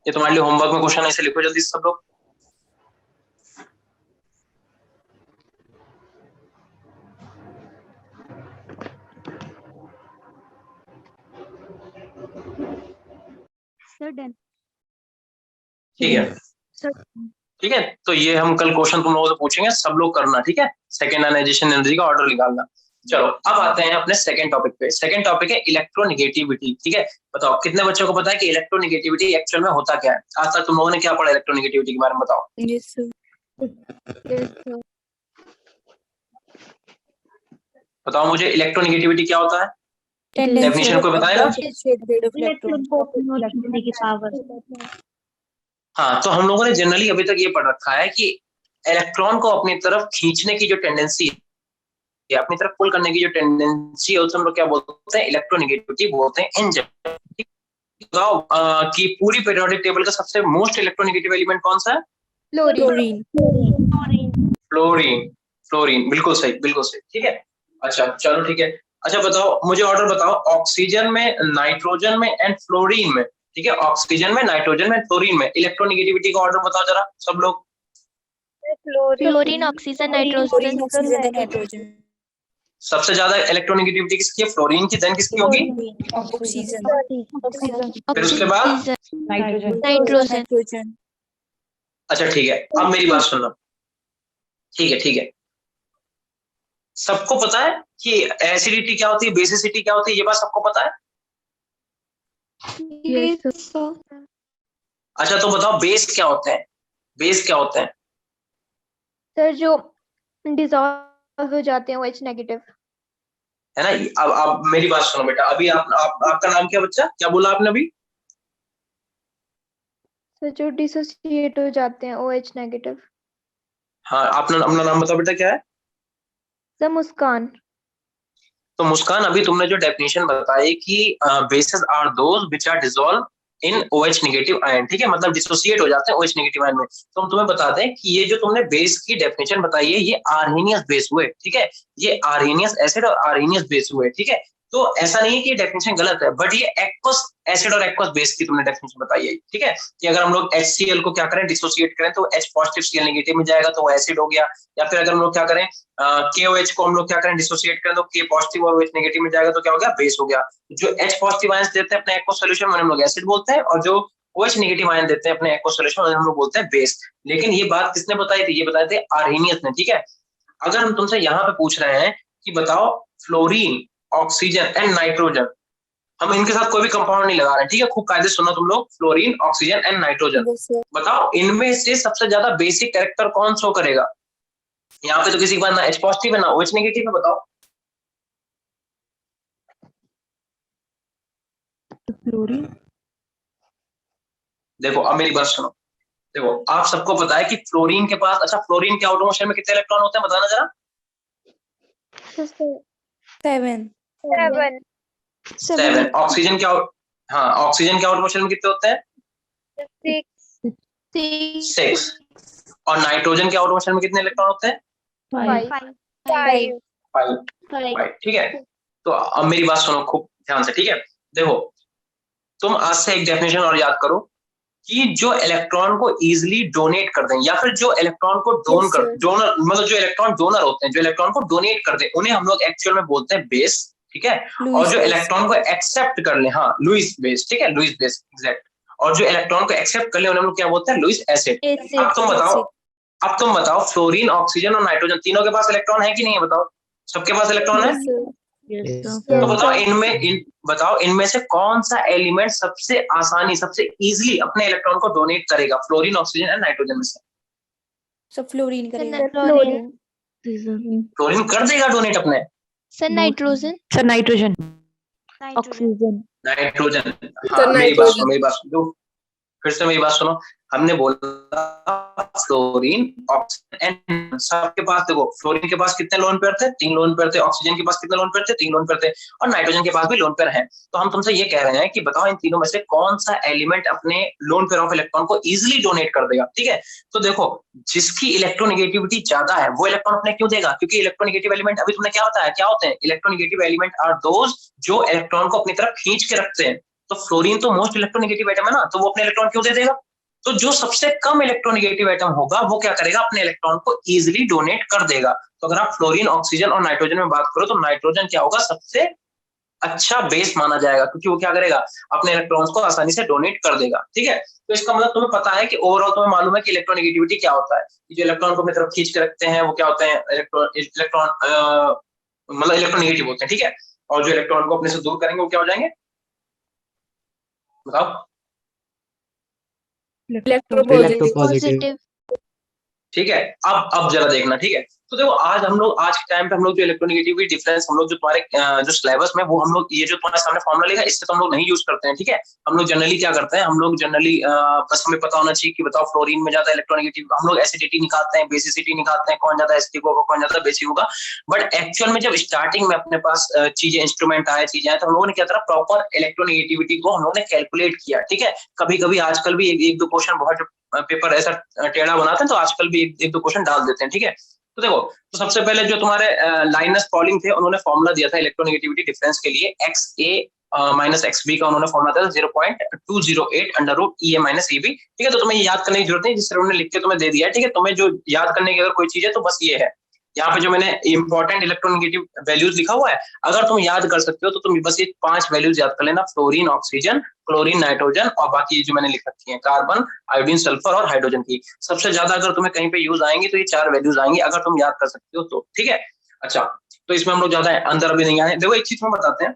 ये तुम्हारे लिए होमवर्क में क्वेश्चन है, इसे लिखो जल्दी से सब लोग। ठीक है, ठीक है, तो ये हम कल क्वेश्चन तुम लोगों से पूछेंगे, सब लोग करना, ठीक है, सेकंड आयनाइजेशन एनर्जी का ऑर्डर निकालना। चलो अब आते हैं अपने सेकंड टॉपिक पे। सेकंड टॉपिक है इलेक्ट्रोनेगेटिविटी। ठीक है, बताओ कितने बच्चों को पता है कि इलेक्ट्रोनेगेटिविटी एक्चुअल में होता क्या है? आज तक तुम लोगों ने क्या पढ़ा इलेक्ट्रोनेगेटिविटी के बारे में, बताओ। बताओ मुझे इलेक्ट्रोनेगेटिविटी क्या होता है, डेफिनेशन कोई बताएगा? हाँ, तो हम लोगों ने जनरली अभी तक ये पढ़ रखा है कि इलेक्ट्रॉन को अपनी तरफ खींचने की जो टेंडेंसी है, अपनी तरफ पुल करने की जो टेंडेंसी है, उसे हम लोग क्या बोलते हैं, इलेक्ट्रोनेगेटिविटी बोलते हैं इन जनरल। बताओ कि पूरी पीरियोडिक टेबल का सबसे मोस्ट इलेक्ट्रोनेगेटिव एलिमेंट कौन सा है? फ्लोरीन। फ्लोरीन, फ्लोरीन, बिल्कुल सही, बिल्कुल सही। ठीक है, अच्छा चलो ठीक है। अच्छा बताओ मुझे ऑर्डर बताओ, ऑक्सीजन में, नाइट्रोजन में एंड फ्लोरीन में, ठीक है, ऑक्सीजन में, नाइट्रोजन में, फ्लोरीन में इलेक्ट्रोनेगेटिविटी का ऑर्डर बताओ जरा सब लोग। Fluorine, oxygen, nitrogen. सबसे ज्यादा इलेक्ट्रोनेगेटिविटी किसकी है? फ्लोरीन की। देन किसकी होगी? फिर उसके बाद नाइट्रोजन। अच्छा ठीक है, अब मेरी बात सुनना। ठीक है, ठीक है, सबको पता है कि एसिडिटी क्या होती है, बेसिसिटी क्या होती है, ये बात सबको पता है? अच्छा तो बताओ बेस क्या होते हैं, बेस क्या होते हैं? सर जो डिसॉल्व हो जाते हैं OH नेगेटिव, है ना। अब मेरी बात सुनो बेटा, अभी आपका नाम क्या बच्चा, क्या बोला आपने अभी? सर जो डिसोसिएट हो जाते हैं OH नेगेटिव। हाँ, आपने अपना नाम बताओ बेटा, क्या है? सर मुस्कान। तो मुस्कान, अभी तुमने जो डेफिनेशन बताई कि bases are those which are dissolve in OH negative ion, ठीक है, मतलब डिसोसिएट हो जाते हैं OH नेगेटिव आयन में। तो हम तुम्हें बता दें कि ये जो तुमने बेस की डेफिनेशन बताई है, ये आर्हेनियस बेस हुए, ठीक है, ये आर्हेनियस एसिड और आर्हेनियस बेस हुए, ठीक है। तो ऐसा नहीं है कि डेफिनेशन गलत है, बट ये एक्वस एसिड और एक्वस बेस की तुमने डेफिनेशन बताई है, ठीक है, कि अगर हम लोग HCl को क्या करें, डिसोसिएट करें तो H पॉजिटिव Cl नेगेटिव में जाएगा तो वो एसिड हो गया, या फिर अगर हम लोग क्या करें KOH को हम लोग क्या करें, डिसोसिएट करें तो K पॉजिटिव और OH नेगेटिव में जाएगा तो क्या हो गया, बेस हो गया। जो H पॉजिटिव आयंस देते हैं अपने एक्वस सॉल्यूशन में हम लोग एसिड बोलते हैं, और जो OH नेगेटिव आयन देते हैं अपने एक्वस सॉल्यूशन में हम लोग बोलते हैं बेस। लेकिन ये बात किसने बताई थी? ये बताए थे आर्हेनियस ने, ठीक है। अगर हम तुमसे यहाँ पे पूछ रहे हैं कि बताओ फ्लोरीन ऑक्सीजन एंड नाइट्रोजन, हम इनके साथ कोई भी कंपाउंड नहीं लगा रहे हैं, ठीक है। खूब कायदे से सुनो तुम लोग, फ्लोरीन, ऑक्सीजन एंड नाइट्रोजन। बताओ इनमें से सबसे ज्यादा बेसिक कैरेक्टर कौन शो करेगा? यहाँ पे तो किसी के पास ना H पॉजिटिव है ना OH नेगेटिव है, बताओ। फ्लोरीन। देखो अब मेरी बात सुनो, देखो आप सबको पता है कि फ्लोरीन के पास, अच्छा फ्लोरीन के आउटर मोशन में कितने इलेक्ट्रॉन होते हैं बताना जरा। 7। ऑक्सीजन क्या, हाँ ऑक्सीजन के आउटर मोशन में कितने होते हैं? 6। और नाइट्रोजन के आउटर मोशन में कितने इलेक्ट्रॉन होते हैं? 5। ठीक है। तो अब मेरी बात सुनो खूब ध्यान से, ठीक है। देखो तुम आज से एक डेफिनेशन और याद करो कि जो इलेक्ट्रॉन को इजीली डोनेट कर दें, या फिर जो इलेक्ट्रॉन को डोनर मतलब जो इलेक्ट्रॉन डोनर होते हैं, जो इलेक्ट्रॉन को डोनेट कर दें, उन्हें हम लोग एक्चुअल में बोलते हैं बेस, ठीक है। और जो इलेक्ट्रॉन को एक्सेप्ट कर ले, हाँ लुईस बेस, ठीक है, लुईस बेस एग्जैक्ट। और जो इलेक्ट्रॉन को एक्सेप्ट कर ले उन्हें हम लोग क्या बोलते हैं? Lewis acid. अब तुम बताओ फ्लोरीन, ऑक्सीजन और नाइट्रोजन तीनों के पास इलेक्ट्रॉन है कि नहीं है? बताओ सबके पास इलेक्ट्रॉन है। तो बताओ इनमें से कौन सा एलिमेंट सबसे आसानी, सबसे इजीली अपने इलेक्ट्रॉन को डोनेट करेगा फ्लोरीन, ऑक्सीजन एंड नाइट्रोजन में से? फ्लोरीन करेगा। फ्लोरीन कर देगा डोनेट अपने। Sir nitrogen. Sir nitrogen. Oxygen. Nitrogen. हाँ मेरी बात सुनो, फिर से मेरी बात सुनो। हमने बोला फ्लोरीन, ऑक्सीजन एंड सबके पास, देखो फ्लोरीन के पास कितने लोन पेयर थे? 3 लोन पेयर थे। ऑक्सीजन के पास कितने लोन पेयर थे? 3 लोन पेयर थे। और नाइट्रोजन के पास भी लोन पेयर हैं। तो हम तुमसे ये कह रहे हैं कि बताओ इन तीनों में से कौन सा एलिमेंट अपने लोन पेयर ऑफ इलेक्ट्रॉन को इजिली डोनेट कर देगा, ठीक है। तो देखो जिसकी इलेक्ट्रोनेगेटिविटी ज्यादा है वो इलेक्ट्रॉन अपने क्यों देगा? क्योंकि इलेक्ट्रोनेगेटिव एलिमेंट अभी तुमने क्या बताया क्या होते हैं? इलेक्ट्रोनेगेटिव एलिमेंट आर दोज जो इलेक्ट्रॉन को अपनी तरफ खींच के रखते हैं। तो फ्लोरीन तो मोस्ट इलेक्ट्रोनेगेटिव एटम है ना, तो वो अपने इलेक्ट्रॉन क्यों दे देगा? तो जो सबसे कम इलेक्ट्रोनेगेटिव एटम होगा वो क्या करेगा? अपने इलेक्ट्रॉन को इजीली डोनेट कर देगा। तो अगर आप फ्लोरीन, ऑक्सीजन और नाइट्रोजन में बात करो तो नाइट्रोजन क्या होगा? सबसे अच्छा बेस माना जाएगा, क्योंकि वो क्या करेगा? अपने इलेक्ट्रॉन्स को आसानी से डोनेट कर देगा, ठीक है। तो इसका मतलब तुम्हें पता है कि ओवरऑल तुम्हें मालूम है कि इलेक्ट्रोनेगेटिविटी क्या होता है। जो इलेक्ट्रॉन को अपनी तरफ खींच के रखते हैं वो क्या होते हैं? इलेक्ट्रॉन मतलब इलेक्ट्रोनेगेटिव होते हैं, ठीक है। और जो इलेक्ट्रॉन को अपने से दूर करेंगे वो क्या हो जाएंगे? बताओ। इलेक्ट्रोपॉजिटिव। ठीक है। अब जरा देखना, ठीक है। तो देखो आज के टाइम पे हम लोग जो इलेक्ट्रोनेगेटिविटी डिफरेंस हम लोग जो तुम्हारे जो सिलेबस में वो हम लोग ये जो तुम्हारे सामने फॉर्मूला लिखा है इससे तो हम लोग नहीं यूज करते हैं, ठीक है। हम लोग जनरली क्या करते हैं? हम लोग जनरली बस हमें पता होना चाहिए कि बताओ फ्लोरीन में ज्यादा इलेक्ट्रोनेगेटिव, हम लोग एसिडिटी निकालते हैं, बेसिसिटी निकालते हैं, कौन ज्यादा एसिडिक होगा कौन ज्यादा बेसिक होगा। बट एक्चुअल में जब स्टार्टिंग में अपने पास चीजें, इंस्ट्रूमेंट आए, चीजें आए, तो हम लोगों ने क्या करा? प्रॉपर इलेक्ट्रोनेगेटिविटी को हम लोगों ने कैलकुलेट किया, ठीक है। कभी कभी आजकल भी एक दो क्वेश्चन बहुत पेपर ऐसा टेढ़ा बनाते हैं तो आजकल भी एक दो क्वेश्चन डाल देते हैं, ठीक है। तो देखो तो सबसे पहले जो तुम्हारे लाइनस पॉलिंग थे उन्होंने फॉर्मूला दिया था इलेक्ट्रोनेगेटिविटी डिफरेंस के लिए, XA माइनस XB का उन्होंने फॉर्मूला था 0.208 under root EA minus EB, ठीक है। तो तुम्हें याद करने की जरूरत नहीं, जिससे उन्होंने लिख के तुम्हें दे दिया है, ठीक है। तुम्हें जो याद करने की अगर कोई चीज है तो बस ये है, यहाँ पे जो मैंने इंपॉर्टेंट इलेक्ट्रोनेगेटिव वैल्यूज लिखा हुआ है, अगर तुम याद कर सकते हो तो तुम बस ये 5 वैल्यूज याद कर लेना, फ्लोरीन, ऑक्सीजन, क्लोरीन, नाइट्रोजन, और बाकी जो मैंने लिख रखी है कार्बन, आयोडीन, सल्फर और हाइड्रोजन की। सबसे ज्यादा अगर तुम्हें कहीं पे यूज आएंगे तो ये 4 वैल्यूज आएंगी, अगर तुम याद कर सकते हो तो, ठीक है। अच्छा तो इसमें हम लोग ज्यादा अंदर अभी नहीं आए। देखो एक चीज हम बताते हैं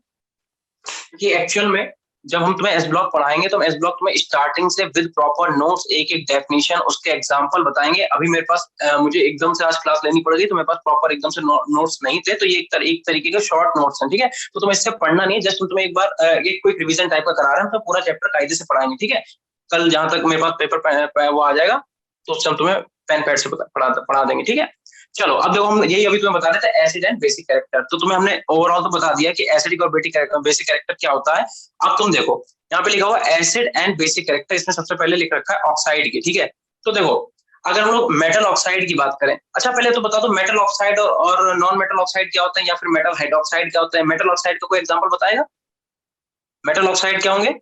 कि एक्चुअल में जब हम तुम्हें एस ब्लॉक पढ़ाएंगे तो एस ब्लॉक तुम्हें स्टार्टिंग से विद प्रॉपर नोट्स, एक एक डेफिनेशन, उसके एग्जांपल बताएंगे। अभी मेरे पास मुझे एकदम से आज क्लास लेनी पड़ेगी तो मेरे पास प्रॉपर एकदम से नोट्स नहीं थे, तो ये एक तरीके के शॉर्ट नोट्स हैं, ठीक है। तो तुम्हें इससे पढ़ना नहीं है, जस्ट तुम्हें एक बार एक क्विक रिवीजन टाइप का करा रहे हैं, तो पूरा चैप्टर कायदे से पढ़ाएंगे, ठीक है। कल जहां तक मेरे पास पेपर वो आ जाएगा तो उससे हम तुम्हें पेन पैड से पढ़ा देंगे, ठीक है। चलो अब देखो हम यही अभी तुम्हें बता देते हैं एसिड एंड बेसिक कैरेक्टर। तो तुम्हें हमने ओवरऑल तो बता दिया कि एसिडिक और बेसिक कैरेक्टर क्या होता है। अब तुम देखो यहाँ पे लिखा हुआ एसिड एंड बेसिक कैरेक्टर, इसमें सबसे पहले लिख रखा है ऑक्साइड की, ठीक है। तो देखो अगर हम लोग मेटल ऑक्साइड की बात करें, अच्छा पहले तो बता दो मेटल ऑक्साइड और नॉन मेटल ऑक्साइड क्या होता है, या फिर मेटल हाइड्रोक्साइड क्या होता है। मेटल ऑक्साइड का कोई एग्जांपल बताएगा? मेटल ऑक्साइड क्या होंगे?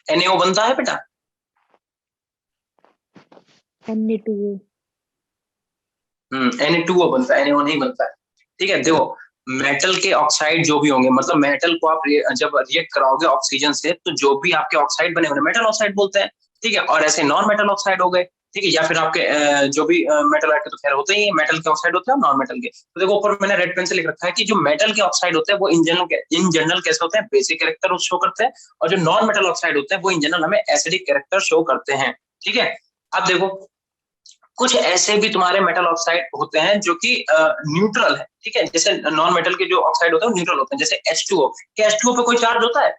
NaO बनता है बेटा, Na2O बनता है, NaO नहीं बनता है, ठीक है। देखो मेटल के ऑक्साइड जो भी होंगे, मतलब मेटल को आप जब रिएक्ट कराओगे ऑक्सीजन से तो जो भी आपके ऑक्साइड बने होंगे मेटल ऑक्साइड बोलते हैं, ठीक है। और ऐसे नॉन मेटल ऑक्साइड हो गए, ठीक है, या फिर आपके जो भी मेटल के तो खैर होते ही मेटल के ऑक्साइड होते हैं, नॉन मेटल के। तो देखो ऊपर मैंने रेड पेन से लिख रखा है कि जो मेटल के ऑक्साइड होते हैं वो इन जनरल कैसे होते हैं, बेसिक कैरेक्टर शो करते हैं, और जो नॉन मेटल ऑक्साइड होते हैं वो इन जनरल हमें एसिडिक कैरेक्टर शो करते हैं। ठीक है, अब देखो कुछ ऐसे भी तुम्हारे मेटल ऑक्साइड होते हैं जो कि न्यूट्रल है। ठीक है, जैसे नॉन मेटल के जो ऑक्साइड होते हैं वो न्यूट्रल होते हैं, जैसे H2O। क्या H2O पे कोई चार्ज होता है?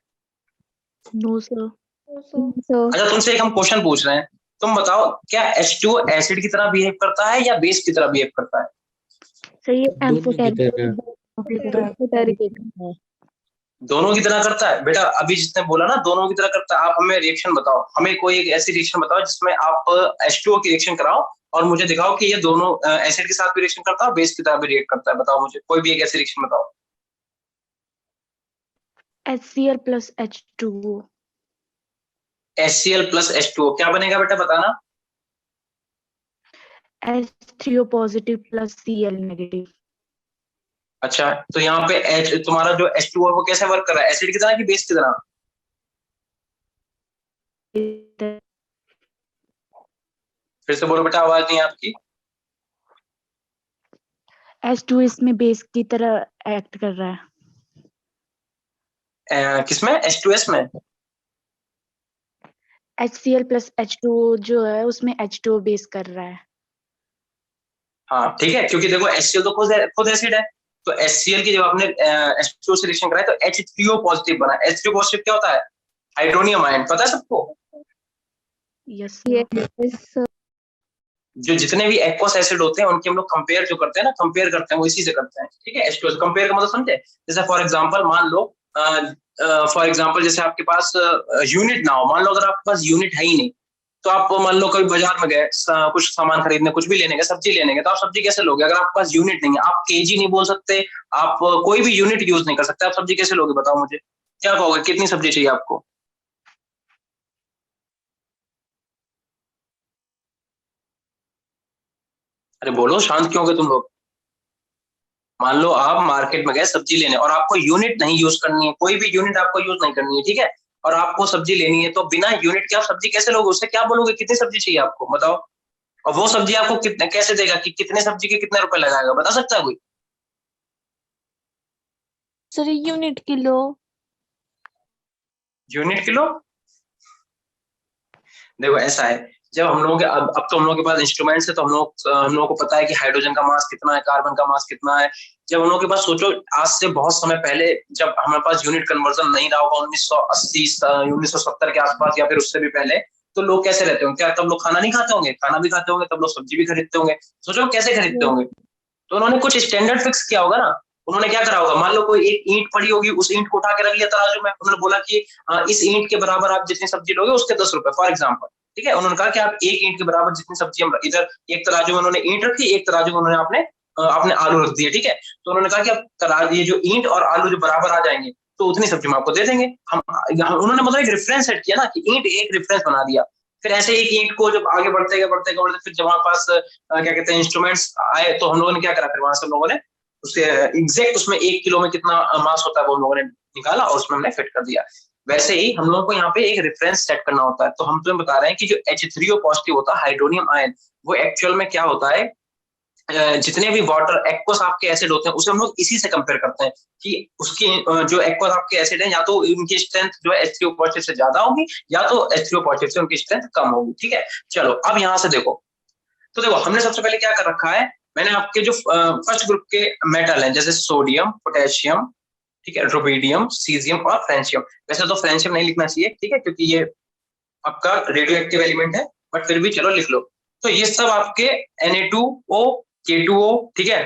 No sir. अच्छा, तुमसे एक हम क्वेश्चन पूछ रहे हैं, तुम बताओ क्या H2O एसिड की तरह बिहेव करता है या बेस की तरह बिहेव करता है? सर ये दोनों की तरह। दोनों की तरह करता है बेटा, अभी जिसने बोला ना दोनों की तरह करता है। आप हमें रिएक्शन बताओ, हमें कोई एक ऐसी रिएक्शन बताओ जिसमें आप H2O की रिएक्शन कराओ और मुझे दिखाओ कि ये दोनों एसिड के साथ भी रिएक्शन करता है, बेस की तरह भी रिएक्ट करता है। बताओ मुझे कोई भी एक ऐसी रिएक्शन बताओ। HCl plus H2O। HCl plus H2O क्या बनेगा बेटा, बताना। H3O positive plus Cl negative। अच्छा, तो यहाँ पे तुम्हारा जो H2O है वो कैसे वर्क कर रहा है, एसिड की तरह कि बेस की तरह? फिर से बोलो बेटा, आवाज नहीं है आपकी। H2 इसमें बेस की तरह एक्ट कर रहा है। किसमें, H2S में? HCl plus H2O जो है उसमें H2O बेस कर रहा है। हाँ ठीक है, क्योंकि देखो HCl तो खुद एसिड है, तो HCl की जब आपने H2O से रिएक्शन कराया तो H3O पॉजिटिव बना। H3O पॉजिटिव क्या होता है? हाइड्रोनियम आयन, पता है सबको? यस जो जितने भी एक्वस एसिड होते हैं उनके हम लोग कंपेयर जो करते हैं ना, कंपेयर करते हैं वो इसी से करते हैं। ठीक है, H2O से कंपेयर का मतलब समझे? जैसे फॉर एग्जांपल मान लो जैसे आपके पास यूनिट ना हो, मान लो अगर आपके पास यूनिट है ही नहीं, तो आप मान लो कभी बाजार में गए कुछ सामान खरीदने, कुछ भी लेने गए, सब्जी लेने गए, तो आप सब्जी कैसे लोगे? अगर आपके पास यूनिट नहीं है, आप केजी नहीं बोल सकते, आप कोई भी यूनिट यूज नहीं कर सकते, आप सब्जी कैसे लोगे? बताओ मुझे, क्या कहोगे, कितनी सब्जी चाहिए आपको? अरे बोलो, शांत क्यों हो गए तुम लोग? मान लो आप मार्केट में गए सब्जी लेने और आपको यूनिट नहीं यूज करनी है, कोई भी यूनिट आपको यूज नहीं करनी है, ठीक है, और आपको सब्जी लेनी है, तो बिना यूनिट के आप सब्जी कैसे लोगे? उससे क्या बोलोगे, कितनी सब्जी चाहिए आपको, बताओ। और वो सब्जी आपको कितने कैसे देगा, कि कितने सब्जी के कितने रुपए लगाएगा, बता सकता है कोई? Sir unit kilo. Unit kilo? देखो ऐसा है, जब हम लोगों के अब तो हम लोगों के पास इंस्ट्रूमेंट्स है, तो हम लोगों को पता है कि हाइड्रोजन का मास कितना है, कार्बन का मास कितना है। जब हम लोगों के पास सोचो, आज से बहुत समय पहले जब हमारे पास यूनिट कन्वर्जन नहीं रहा होगा, 1980 1970 के आसपास या फिर उससे भी पहले, तो लोग कैसे रहते होंगे? क्या तब लोग खाना नहीं खाते होंगे? खाना भी खाते होंगे, तब लोग सब्जी भी खरीदते होंगे। सोचो कैसे खरीदते होंगे? तो उन्होंने कुछ स्टैंडर्ड फिक्स किया होगा ना। उन्होंने क्या करा होगा, मान लो कोई एक ईंट पड़ी होगी, उस ईंट को उठा के रख लिया तराजू में, उन्होंने बोला कि इस ईंट के बराबर आप जितनी सब्जी लोगे उसके 10 रुपए, फॉर एग्जाम्पल। ठीक है, उन्होंने कहा कि आप एक ईंट के बराबर जितनी सब्जी हम इधर एक तराजू में उन्होंने ईंट रखी, एक तराजू में उन्होंने आपने आलू रख दिए। ठीक है, तो उन्होंने कहा कि अब ये जो ईंट और आलू जो बराबर आ जाएंगे तो उतनी सब्जी हम आपको दे देंगे। हम उन्होंने मतलब एक रेफरेंस सेट किया ना, कि ईंट एक रेफरेंस बना दिया। फिर ऐसे एक ईंट को जब आगे बढ़ते गए फिर जब हमारे पास क्या कहते हैं इंस्ट्रूमेंट्स आए, तो हम लोगों ने क्या करा, फिर वहां से हम लोगों ने उसे एग्जैक्ट उसमें 1 किलो में कितना मास होता है वो हम लोगों ने निकाला और उसमें हमने फिट कर दिया। वैसे ही हम लोगों को यहाँ पे एक रेफरेंस सेट करना होता है। तो हम तुम्हें बता रहे हैं कि जो H3O पॉजिटिव होता है, हाइड्रोनियम आयन, वो एक्चुअल में क्या होता है, जितने भी वाटर एक्वस आपके एसिड होते हैं उसे हम लोग इसी से कंपेयर करते हैं कि उसकी जो एक्वस आपके एसिड है, या तो उनकी स्ट्रेंथ जो है H3O पॉजिटिव से ज्यादा होगी, या तो H3O पॉजिटिव से उनकी स्ट्रेंथ कम होगी। ठीक है, चलो अब यहाँ से देखो, तो देखो हमने सबसे पहले क्या कर रखा है, मैंने आपके जो फर्स्ट ग्रुप के मेटल हैं, जैसे सोडियम, पोटेशियम, ठीक है, रुबिडियम, सीजियम और फ्रेंशियम। वैसे तो फ्रेंशियम नहीं लिखना चाहिए, ठीक है, क्योंकि ये आपका रेडियो एक्टिव एलिमेंट है, बट फिर भी चलो लिख लो। तो ये सब आपके Na2O, K2O, ठीक है,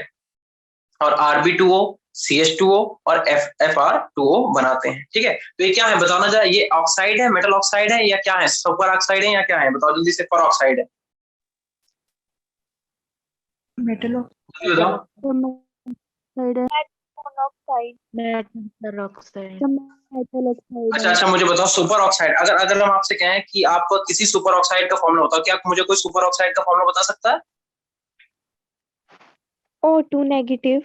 और Rb2O, CH2O और FR2O बनाते हैं। ठीक है, तो ये क्या है बताना जाए, ये ऑक्साइड है, मेटल ऑक्साइड है, या क्या है, सुपर ऑक्साइड है, या क्या है, बताओ जल्दी से। पर ऑक्साइड है, मेटल बताओ। अच्छा, मुझे बताओ सुपर ऑक्साइड, अगर हम आपसे कहें कि आप किसी सुपर ऑक्साइड का फॉर्मूला बताओ, क्या मुझे कोई सुपर ऑक्साइड का फॉर्मूला बता सकता है? O2 negative.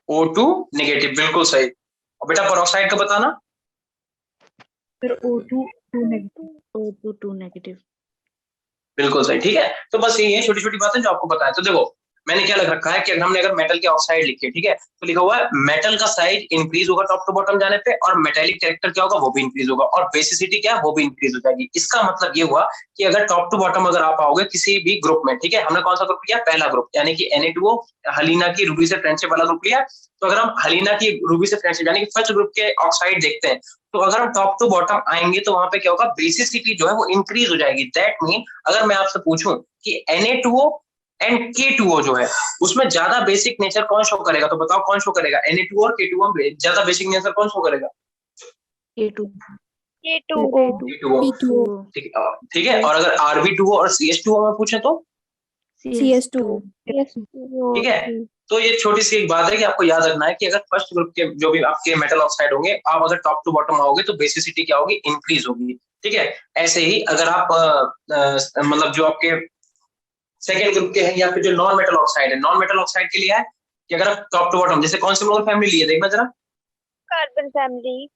O2 नेगेटिव, बिल्कुल सही। और बेटा पेरोक्साइड का बताना। फिर O2 2 नेगेटिव। O2 2 negative. बिल्कुल सही, ठीक है। तो बस यही है, छोटी छोटी बातें जो आपको पता है। तो देखो मैंने क्या लग रखा है कि हमने अगर मेटल के ऑक्साइड लिखे, ठीक है, तो लिखा हुआ है मेटल का साइज इंक्रीज होगा टॉप टू बॉटम जाने पे, और मेटेलिक कैरेक्टर क्या होगा वो भी इंक्रीज होगा, और बेसिसिटी क्या है वो भी इंक्रीज हो जाएगी। इसका मतलब ये हुआ कि अगर टॉप टू बॉटम अगर आप आओगे किसी भी ग्रुप में, ठीक है, हमने कौन सा ग्रुप लिया, पहला ग्रुप, यानी कि Na2O, हलीना की रूबी से फ्रेंडशिप वाला ग्रुप लिया। तो अगर हम हलीना की रूबी से फ्रेंडशिप यानी कि फर्स्ट ग्रुप के ऑक्साइड देखते हैं, तो अगर हम टॉप टू बॉटम आएंगे तो वहां पे क्या होगा, बेसिसिटी जो है वो इंक्रीज हो जाएगी। दैट मीन अगर मैं आपसे पूछूं कि Na2O एंड K2O जो है उसमें ज्यादा बेसिक नेचर कौन शो करेगा, तो बताओ कौन शो करेगा, Na2O और K2O में ज्यादा बेसिक नेचर कौन शो करेगा? A2 K2O, ठीक है। और अगर Rb2O और CH2O में पूछे तो CS2 ठीक है। तो ये छोटी सी एक बात है कि आपको याद रखना है कि अगर फर्स्ट ग्रुप के जो भी आपके मेटल ऑक्साइड होंगे, आप अगर टॉप टू बॉटम आओगे तो बेसिसिटी क्या होगी, इंक्रीज होगी, ठीक है। ऐसे ही अगर आप मतलब जो आपके सेकेंड ग्रुप के हैं या फिर जो नॉन मेटल ऑक्साइड है, नॉन मेटल ऑक्साइड के लिए है कि अगर आप टॉप टू बॉटम, जैसे कौन सी लोग फैमिली लिए देखना जरा, कार्बन फैमिली।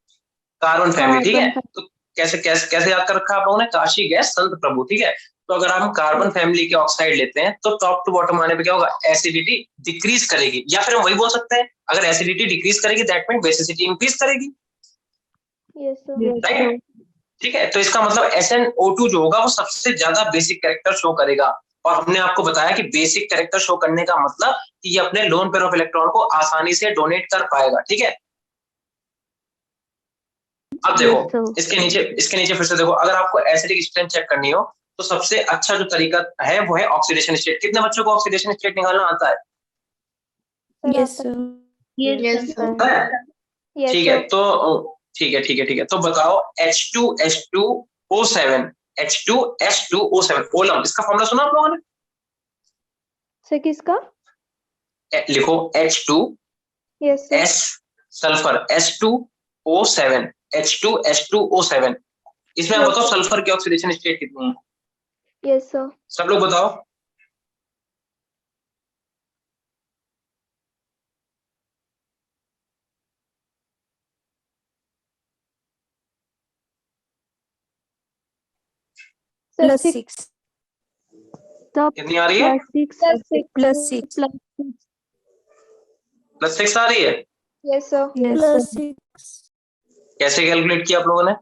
कार्बन फैमिली, ठीक है। तो कैसे कैसे कैसे याद कर रखा है आप लोगों ने, काशी गैस संत प्रभु, ठीक है। तो अगर हम कार्बन फैमिली के ऑक्साइड लेते हैं तो टॉप टू बॉटम आने पे क्या होगा, एसिडिटी डिक्रीज करेगी, या फिर हम वही बोल सकते हैं अगर एसिडिटी डिक्रीज करेगी दैट मीन बेसिसिटी इंक्रीज करेगी, राइट, ठीक है। तो इसका मतलब SnO2 जो होगा वो सबसे ज्यादा बेसिक कैरेक्टर शो करेगा, और हमने आपको बताया कि बेसिक कैरेक्टर शो करने का मतलब कि ये अपने लोन पेयर ऑफ इलेक्ट्रॉन को आसानी से डोनेट कर पाएगा, ठीक है। अब देखो इसके नीचे फिर से देखो, अगर आपको एसिडिक स्ट्रेंथ चेक करनी हो तो सबसे अच्छा जो तरीका है वो है ऑक्सीडेशन स्टेट। कितने बच्चों को ऑक्सीडेशन स्टेट निकालना आता है? यस सर ठीक है, तो ठीक है ठीक है ठीक है, तो बताओ H2H2O7 H2H2O7 ओलम, इसका फॉर्मूला सुना आप लोगों ने? सर किसका? लिखो H2 S sulphur H2O7 H2H2O7, इसमें आप बताओ सल्फर की ऑक्सीडेशन स्टेट कितनी है? Yes sir. सब लोग बताओ। +6 कितनी आ रही है? +6 +6 आ रही है। Yes sir. +6 कैसे कैलकुलेट किया आप लोगों ने?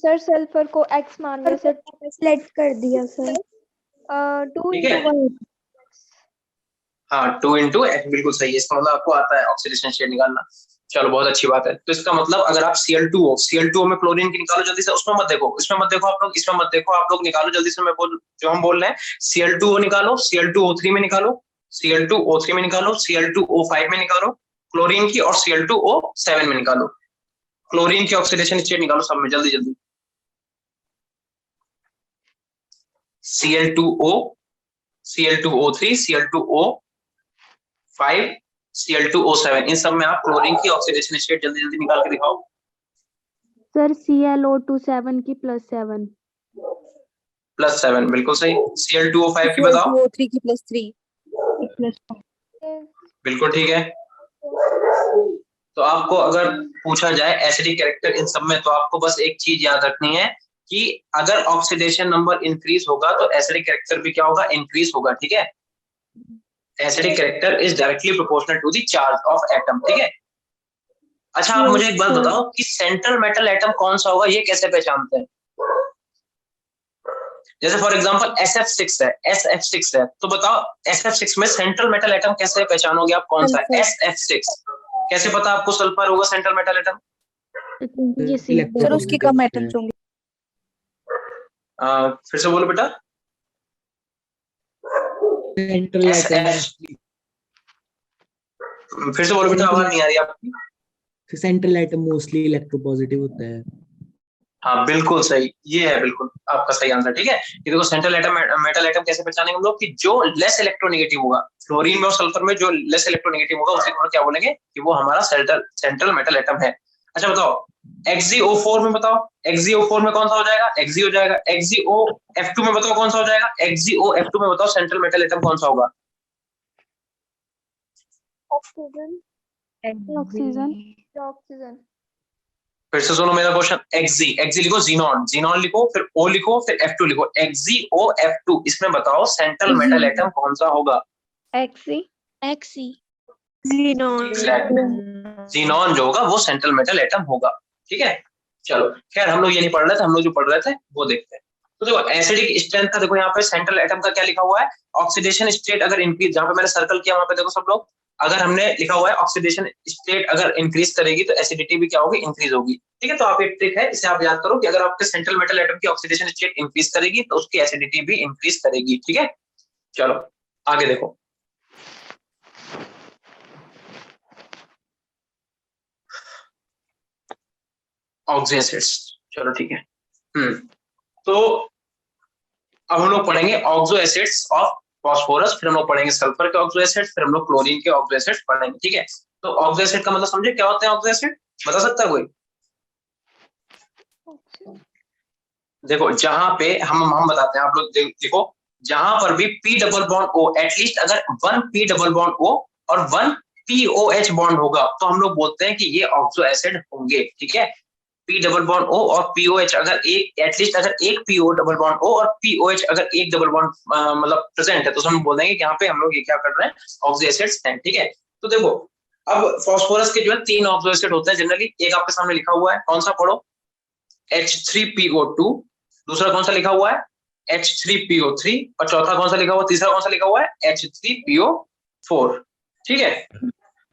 सर सल्फर को x मान लिया सर, सेलेक्ट कर दिया सर। 2 ठीक है। into 1 हाँ 2 into X, बिल्कुल सही है। इसका मतलब आपको आता है ऑक्सीडेशन स्टेट निकालना। चलो बहुत अच्छी बात है। तो इसका मतलब अगर आप Cl2O में क्लोरीन की निकालो जल्दी से, उसमें मत देखो, इसमें मत देखो आप लोग, इसमें मत देखो आप लोग, निकालो जल्दी से। जो हम बोल रहे हैं Cl2O निकालो, Cl2O3 में निकालो, Cl2O3 में निकालो, Cl2O5 में निकालो क्लोरीन की, और Cl2O7 में निकालो क्लोरीन की ऑक्सीडेशन स्टेट निकालो सब में, जल्दी जल्दी। Cl2O, Cl2O3, Cl2O5, Cl2O7, इन सब में आप क्लोरीन की ऑक्सीडेशन स्टेट जल्दी जल्दी निकाल के दिखाओ। सर ClO27 की +7 +7 बिल्कुल सही। Cl2O5 की बताओ। ClO3 की +3 बिल्कुल ठीक है। तो आपको अगर पूछा जाए एसिडिक कैरेक्टर इन सब में, तो आपको बस एक चीज याद रखनी है कि अगर ऑक्सीडेशन नंबर इंक्रीज होगा तो एसिडिक कैरेक्टर भी क्या होगा, इंक्रीज होगा, ठीक है। Acidic character is directly proportional to the charge of atom, ठीक है। अच्छा आप मुझे एक बात बताओ कि सेंट्रल मेटल एटम कौन सा होगा, ये कैसे पहचानते हैं? जैसे फॉर एग्जांपल SF6 है, SF6 है, तो बताओ SF6 में सेंट्रल मेटल एटम कैसे पहचानोगे आप, कौन सा है? SF6 कैसे पता आपको सल्फर होगा सेंट्रल मेटल एटम? ये सर उसकी कम एटम्स होंगे। फिर से बोलो बेटा। सेंट्रल एटम, फिर से बोलो बेटा, आवाज नहीं आ रही आपकी। सेंट्रल एटम मोस्टली इलेक्ट्रोपॉजिटिव होता है। हाँ बिल्कुल सही, ये है बिल्कुल आपका सही आंसर, ठीक है। ये देखो सेंट्रल एटम मेटल एटम कैसे पहचानेंगे हम लोग, कि जो लेस इलेक्ट्रोनेगेटिव होगा, फ्लोरीन में और सल्फर में जो लेस इलेक्ट्रोनेगेटिव होगा उसे क्या बोलेंगे कि वो हमारा सेंट्रल मेटल एटम है। अच्छा बताओ XgO4 में बताओ, XgO4 में कौन सा हो जाएगा? Xg हो जाएगा। XgOF2 में बताओ कौन सा हो जाएगा? XgOF2 में बताओ सेंट्रल मेटल एटम कौन सा होगा? ऑक्सीजन। ऑक्सीजन ऑक्सीजन फिर से सुनो मेरा क्वेश्चन, एक्सी लिखो, जीनॉन लिखो, फिर O लिखो, फिर F2 लिखो, XeO F2। इसमें बताओ सेंट्रल मेटल एटम कौन सा होगा? Xe. जीनॉन जो होगा वो सेंट्रल मेटल एटम होगा। ठीक है, चलो खैर हम लोग ये नहीं पढ़ रहे थे, हम लोग जो पढ़ रहे थे वो देखते हैं। तो देखो एसिडिक स्ट्रेंथ का, देखो यहाँ पे सेंट्रल एटम का क्या लिखा हुआ है, ऑक्सीडेशन स्टेट अगर इंक्रीज, जहाँ पे मैंने सर्कल किया वहां पे देखो सब लोग, अगर हमने लिखा हुआ है ऑक्सीडेशन स्टेट अगर इंक्रीज करेगी तो एसिडिटी भी क्या होगी, इंक्रीज होगी। ठीक है, तो आप एक ट्रिक है, इसे आप याद करो कि अगर आपके सेंट्रल मेटल एटम की ऑक्सीडेशन स्टेट इंक्रीज करेगी तो उसकी एसिडिटी भी इंक्रीज करेगी। ठीक है, चलो आगे देखो। ऑक्सी एसिड्स, चलो ठीक है। तो अब हम लोग पढ़ेंगे ऑक्सो एसिड्स ऑफ फास्फोरस, फिर हम लोग पढ़ेंगे सल्फर के ऑक्सो एसिड्स, फिर हम लोग क्लोरीन के ऑक्सो एसिड्स पढ़ेंगे। ठीक है, तो ऑक्सो एसिड का मतलब समझे क्या होते हैं ऑक्सो एसिड, बता सकता है कोई? देखो जहां पे हम बताते हैं, आप लोग देखो, जहां पर भी P double bond O, at least अगर 1 P डबल बॉन्ड O और 1 POH बॉन्ड होगा तो हम लोग बोलते हैं कि ये ऑक्सो एसिड होंगे। ठीक है, P डबल बॉन्ड O और POH अगर एक, एटलीस्ट अगर एक PO डबल बॉन्ड O और POH अगर एक डबल बॉन्ड मतलब प्रेजेंट है तो हम बोल देंगे कि यहाँ पे हम लोग ये क्या कर रहे हैं, ऑक्सो एसिड्स हैं। ठीक है, तो देखो अब फास्फोरस के जो है 3 ऑक्सो एसिड होते हैं जनरली, एक आपके सामने लिखा हुआ है, कौन सा पढ़ो, H3PO2, दूसरा कौन सा लिखा हुआ है, H3PO3, और चौथा कौन सा लिखा हुआ, तीसरा कौन सा लिखा हुआ है, H3PO4। ठीक है,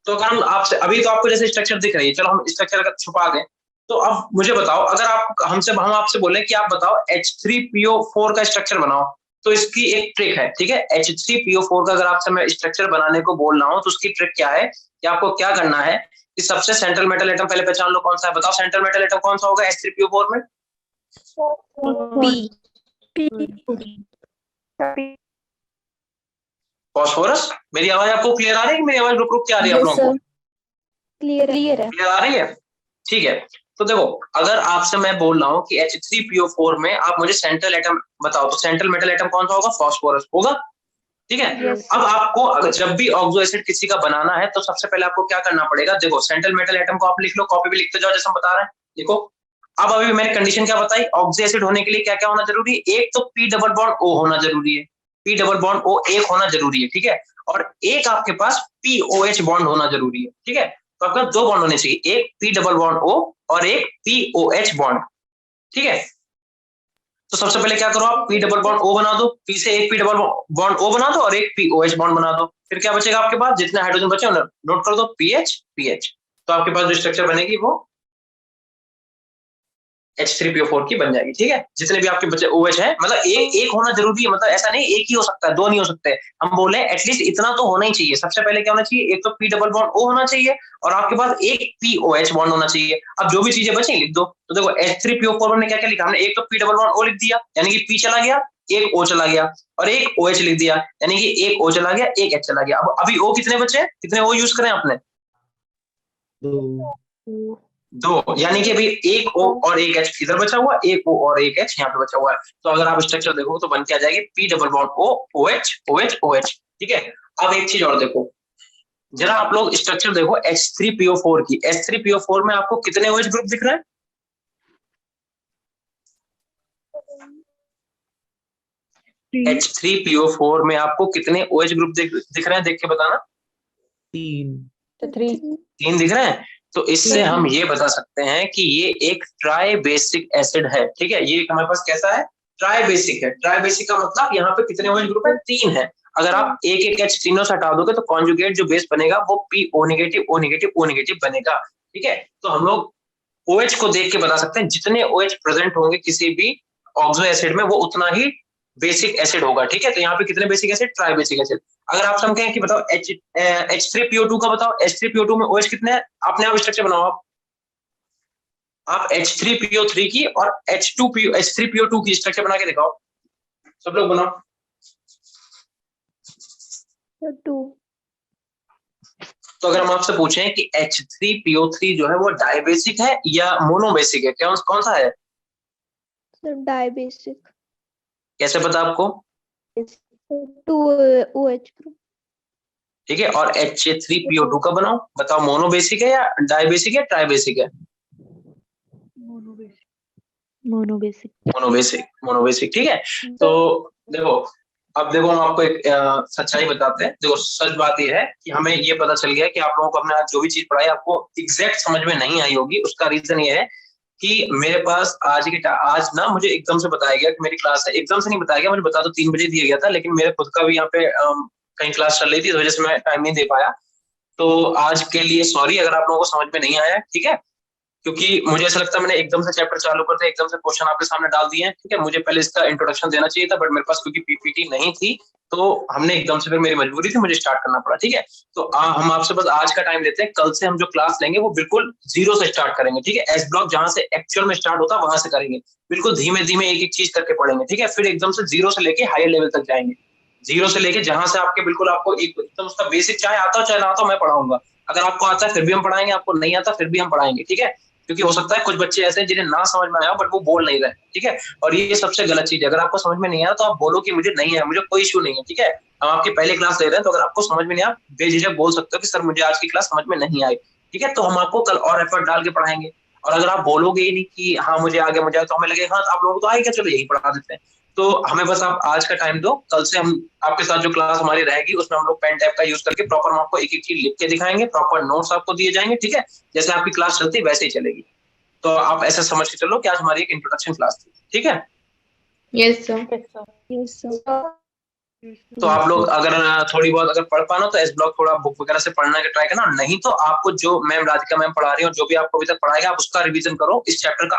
तो अगर हम आपसे अभी तो आपको जैसे स्ट्रक्चर दिख रही है, चलो हम स्ट्रक्चर अगर छुपा दें, तो अब मुझे बताओ, अगर आप हम आपसे बोले कि आप बताओ H3PO4 का स्ट्रक्चर बनाओ, तो इसकी एक ट्रिक है। ठीक है, H3PO4 का अगर आपसे मैं स्ट्रक्चर बनाने को बोल रहा हूँ तो उसकी ट्रिक क्या है कि आपको क्या करना है कि सबसे सेंट्रल मेटल एटम पहले पहचान लो कौन सा है, बताओ सेंट्रल मेटल एटम कौन सा होगा H3PO4 में? फास्फोरस। मेरी आवाज आपको क्लियर आ रही है कि मेरी आवाज रुक रुक के आ रही है आप लोगों को? Clear है। क्लियर आ रही है? ठीक है, तो देखो अगर आपसे मैं बोल रहा हूँ कि H3PO4 में आप मुझे सेंट्रल एटम बताओ, तो सेंट्रल मेटल एटम कौन सा होगा, फास्फोरस होगा। ठीक है, अब आपको अगर जब भी ऑक्सो एसिड किसी का बनाना है तो सबसे पहले आपको क्या करना पड़ेगा, देखो सेंट्रल मेटल एटम को आप लिख लो, कॉपी भी लिखते जाओ जैसे हम बता रहे हैं। देखो अब अभी मैंने कंडीशन क्या बताई, ऑक्सो एसिड होने के लिए क्या क्या होना जरूरी है, एक तो P डबल बॉन्ड O होना जरूरी है, P डबल बॉन्ड O एक होना जरूरी है। ठीक है, और एक आपके पास POH बॉन्ड होना जरूरी है। ठीक है, तो आपका 2 बॉन्ड होने चाहिए, एक P डबल बॉन्ड O और एक POH बॉन्ड। ठीक है, तो सबसे पहले क्या करो, आप P डबल बॉन्ड O बना दो, P से एक P डबल बॉन्ड O बना दो और एक POH बॉन्ड बना दो, फिर क्या बचेगा आपके पास, जितने हाइड्रोजन बचे नोट कर दो, PH, तो आपके पास जो स्ट्रक्चर बनेगी वो H3PO4 की बन जाएगी। ठीक है, जितने भी आपके बचे OH है, मतलब एक होना जरूरी है, मतलब ऐसा नहीं एक ही हो सकता है, 2 नहीं हो सकते, हम बोले एटलीस्ट इतना तो होना ही चाहिए। सबसे पहले क्या होना चाहिए, एक तो P डबल बॉन्ड O होना चाहिए और आपके पास एक POH बॉन्ड होना चाहिए। अब जो भी चीजें बची लिख दो, तो देखो H3PO4 में क्या क्या लिखा हमने, एक तो P डबल बॉन्ड O लिख दिया यानी कि P चला गया, एक O चला गया, और एक OH लिख दिया यानी कि एक O चला गया, एक H चला गया। अब अभी O कितने बचे, कितने O यूज करें आपने, 2, यानी कि अभी एक O और एक H इधर बचा हुआ, एक O और एक H यहाँ पे बचा हुआ है। तो अगर आप स्ट्रक्चर देखो तो बन के आ जाएगी P double bond O, OH, OH, OH। ठीक है, अब एक चीज और देखो, जरा आप लोग स्ट्रक्चर देखो H3PO4 की, H3PO4 में आपको कितने OH ग्रुप दिख रहे हैं, H3PO4 में आपको कितने OH ग्रुप दिख रहे हैं, देख के बताना। 3 दिख रहे हैं, तो इससे हम ये बता सकते हैं कि ये एक ट्राई बेसिक एसिड है। ठीक है, ये हमारे पास कैसा है, ट्राई बेसिक है। ट्राई बेसिक का मतलब यहाँ पे कितने OH ग्रुप है, 3 है। अगर आप एक एक H तीनों से हटा दोगे तो कॉन्जुगेट जो बेस बनेगा वो PO negative O negative O negative बनेगा। ठीक है, तो हम लोग OH को देख के बता सकते हैं जितने OH प्रेजेंट होंगे किसी भी ऑक्सो एसिड में वो उतना ही बेसिक एसिड होगा। ठीक है, तो यहाँ पे कितने basic acid, try basic acid. अगर आप समझें कि बताओ H3PO2 का बताओ, H3PO2 में OH कितने हैं, अपने आप स्ट्रक्चर बनाओ आप H3PO3 की और H3PO2 की स्ट्रक्चर बना के दिखाओ, सब लोग बनाओ। 2। तो अगर हम आपसे पूछें कि H3PO3 जो है वो डाइबेसिक है या मोनोबेसिक है, कौन सा है, डाइबेसिक। कैसे पता आपको, 2 OH ग्रुप। ठीक है, और H3PO2 का बनाओ, बताओ मोनोबेसिक है या डाइबेसिक है, ट्राइबेसिक है, मोनोबेसिक। ठीक है। तो देखो, अब देखो हम आपको एक सच्चाई बताते हैं। देखो सच बात ये है कि हमें ये पता चल गया कि आप लोगों को अपने आज जो भी चीज पढ़ाई आपको एग्जैक्ट समझ में नहीं आई होगी। उसका रीजन ये है कि मेरे पास आज ना मुझे एकदम से बताया गया कि मेरी क्लास है। एकदम से नहीं बताया गया, मुझे बता तो 3 बजे दिया गया था, लेकिन मेरे खुद का भी यहाँ पे कहीं क्लास चल रही थी, इस वजह से मैं टाइम नहीं दे पाया। तो आज के लिए सॉरी अगर आप लोगों को समझ में नहीं आया, ठीक है। क्योंकि मुझे ऐसा लगता है मैंने एकदम से चैप्टर चालू करते एकदम से क्वेश्चन आपके सामने डाल दिए हैं, ठीक है। मुझे पहले इसका इंट्रोडक्शन देना चाहिए था, बट मेरे पास क्योंकि पीपीटी नहीं थी तो हमने एकदम से, फिर मेरी मजबूरी थी, मुझे स्टार्ट करना पड़ा, ठीक है। तो हम आपसे बस आज का टाइम लेते हैं। कल से हम जो क्लास लेंगे वो बिल्कुल जीरो से स्टार्ट करेंगे, ठीक है। एस ब्लॉक जहां से एक्चुअल में स्टार्ट होता है वहां से करेंगे, बिल्कुल धीमे धीमे एक एक चीज करके पढ़ेंगे, ठीक है। फिर एकदम से जीरो से लेके हायर लेवल तक जाएंगे। जीरो से लेके जहां से आपके बिल्कुल आपको एकदम उसका बेसिक चाहे आता हो चाहे ना आता हो, मैं पढ़ाऊंगा। अगर आपको आता है फिर भी हम पढ़ाएंगे, आपको नहीं आता फिर भी हम पढ़ाएंगे, ठीक है। क्योंकि हो सकता है कुछ बच्चे ऐसे हैं जिन्हें ना समझ में आया बट वो बोल नहीं रहे, ठीक है। और ये सबसे गलत चीज है। अगर आपको समझ में नहीं आया तो आप बोलो कि मुझे नहीं है, मुझे कोई इशू नहीं है, ठीक है। हम आपकी पहली क्लास ले रहे हैं, तो अगर आपको समझ में नहीं आया बेझिझक बोल सकते हो कि सर मुझे आज की क्लास समझ में नहीं आई, ठीक है। तो हम आपको कल और एफर्ट डाल के पढ़ाएंगे। और अगर आप बोलोगे ही नहीं कि हाँ मुझे आ गया, तो हमें लगेगा हाँ आप लोगों को तो आएगा, चलो यही पढ़ा देते हैं। तो हमें बस आप आज का टाइम दो। कल से हम आपके साथ जो क्लास हमारी रहेगी उसमें हम लोग पेन टैब का यूज करके प्रॉपर हम आपको एक एक चीज लिख के दिखाएंगे, प्रॉपर नोट्स आपको दिए जाएंगे, ठीक है। जैसे आपकी क्लास चलती है वैसे ही चलेगी। तो आप ऐसा समझ के चलो कि आज हमारी एक इंट्रोडक्शन क्लास थी, ठीक है। Yes, sir. Yes, sir. तो आप लोग अगर थोड़ी बहुत अगर पढ़ पाना तो एस ब्लॉक थोड़ा बुक वगैरह से पढ़ने का ट्राई करना, नहीं तो आपको जो मैम राधिका मैम पढ़ा रही हो, जो भी आपको अभी तक पढ़ाएगा आप उसका रिवीजन करो। इस चैप्टर का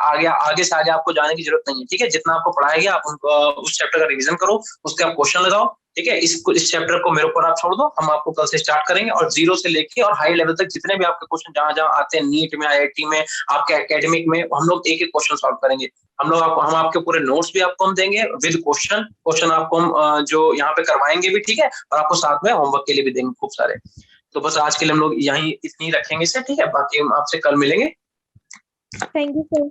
आगे से आगे आपको जाने की जरूरत नहीं है, ठीक है। जितना आपको पढ़ाया गया आप उनको उस चैप्टर का रिवीजन करो, उसके आप क्वेश्चन लगाओ, ठीक है। इस चैप्टर को मेरे ऊपर आप छोड़ दो, हम आपको कल से स्टार्ट करेंगे और जीरो से लेके और हाई लेवल तक जितने भी आपके क्वेश्चन जहां जहां आते हैं, नीट में, IIT में, आपके एकेडमिक में, हम लोग एक एक क्वेश्चन सॉल्व करेंगे। हम आपके पूरे नोट्स भी आपको हम देंगे विद क्वेश्चन आपको हम जो यहाँ पे करवाएंगे भी, ठीक है। और आपको साथ में होमवर्क के लिए भी देंगे खूब सारे। तो बस आज के लिए हम लोग यहीं इतनी रखेंगे से, ठीक है। बाकी हम आपसे कल मिलेंगे। Thank you, sir.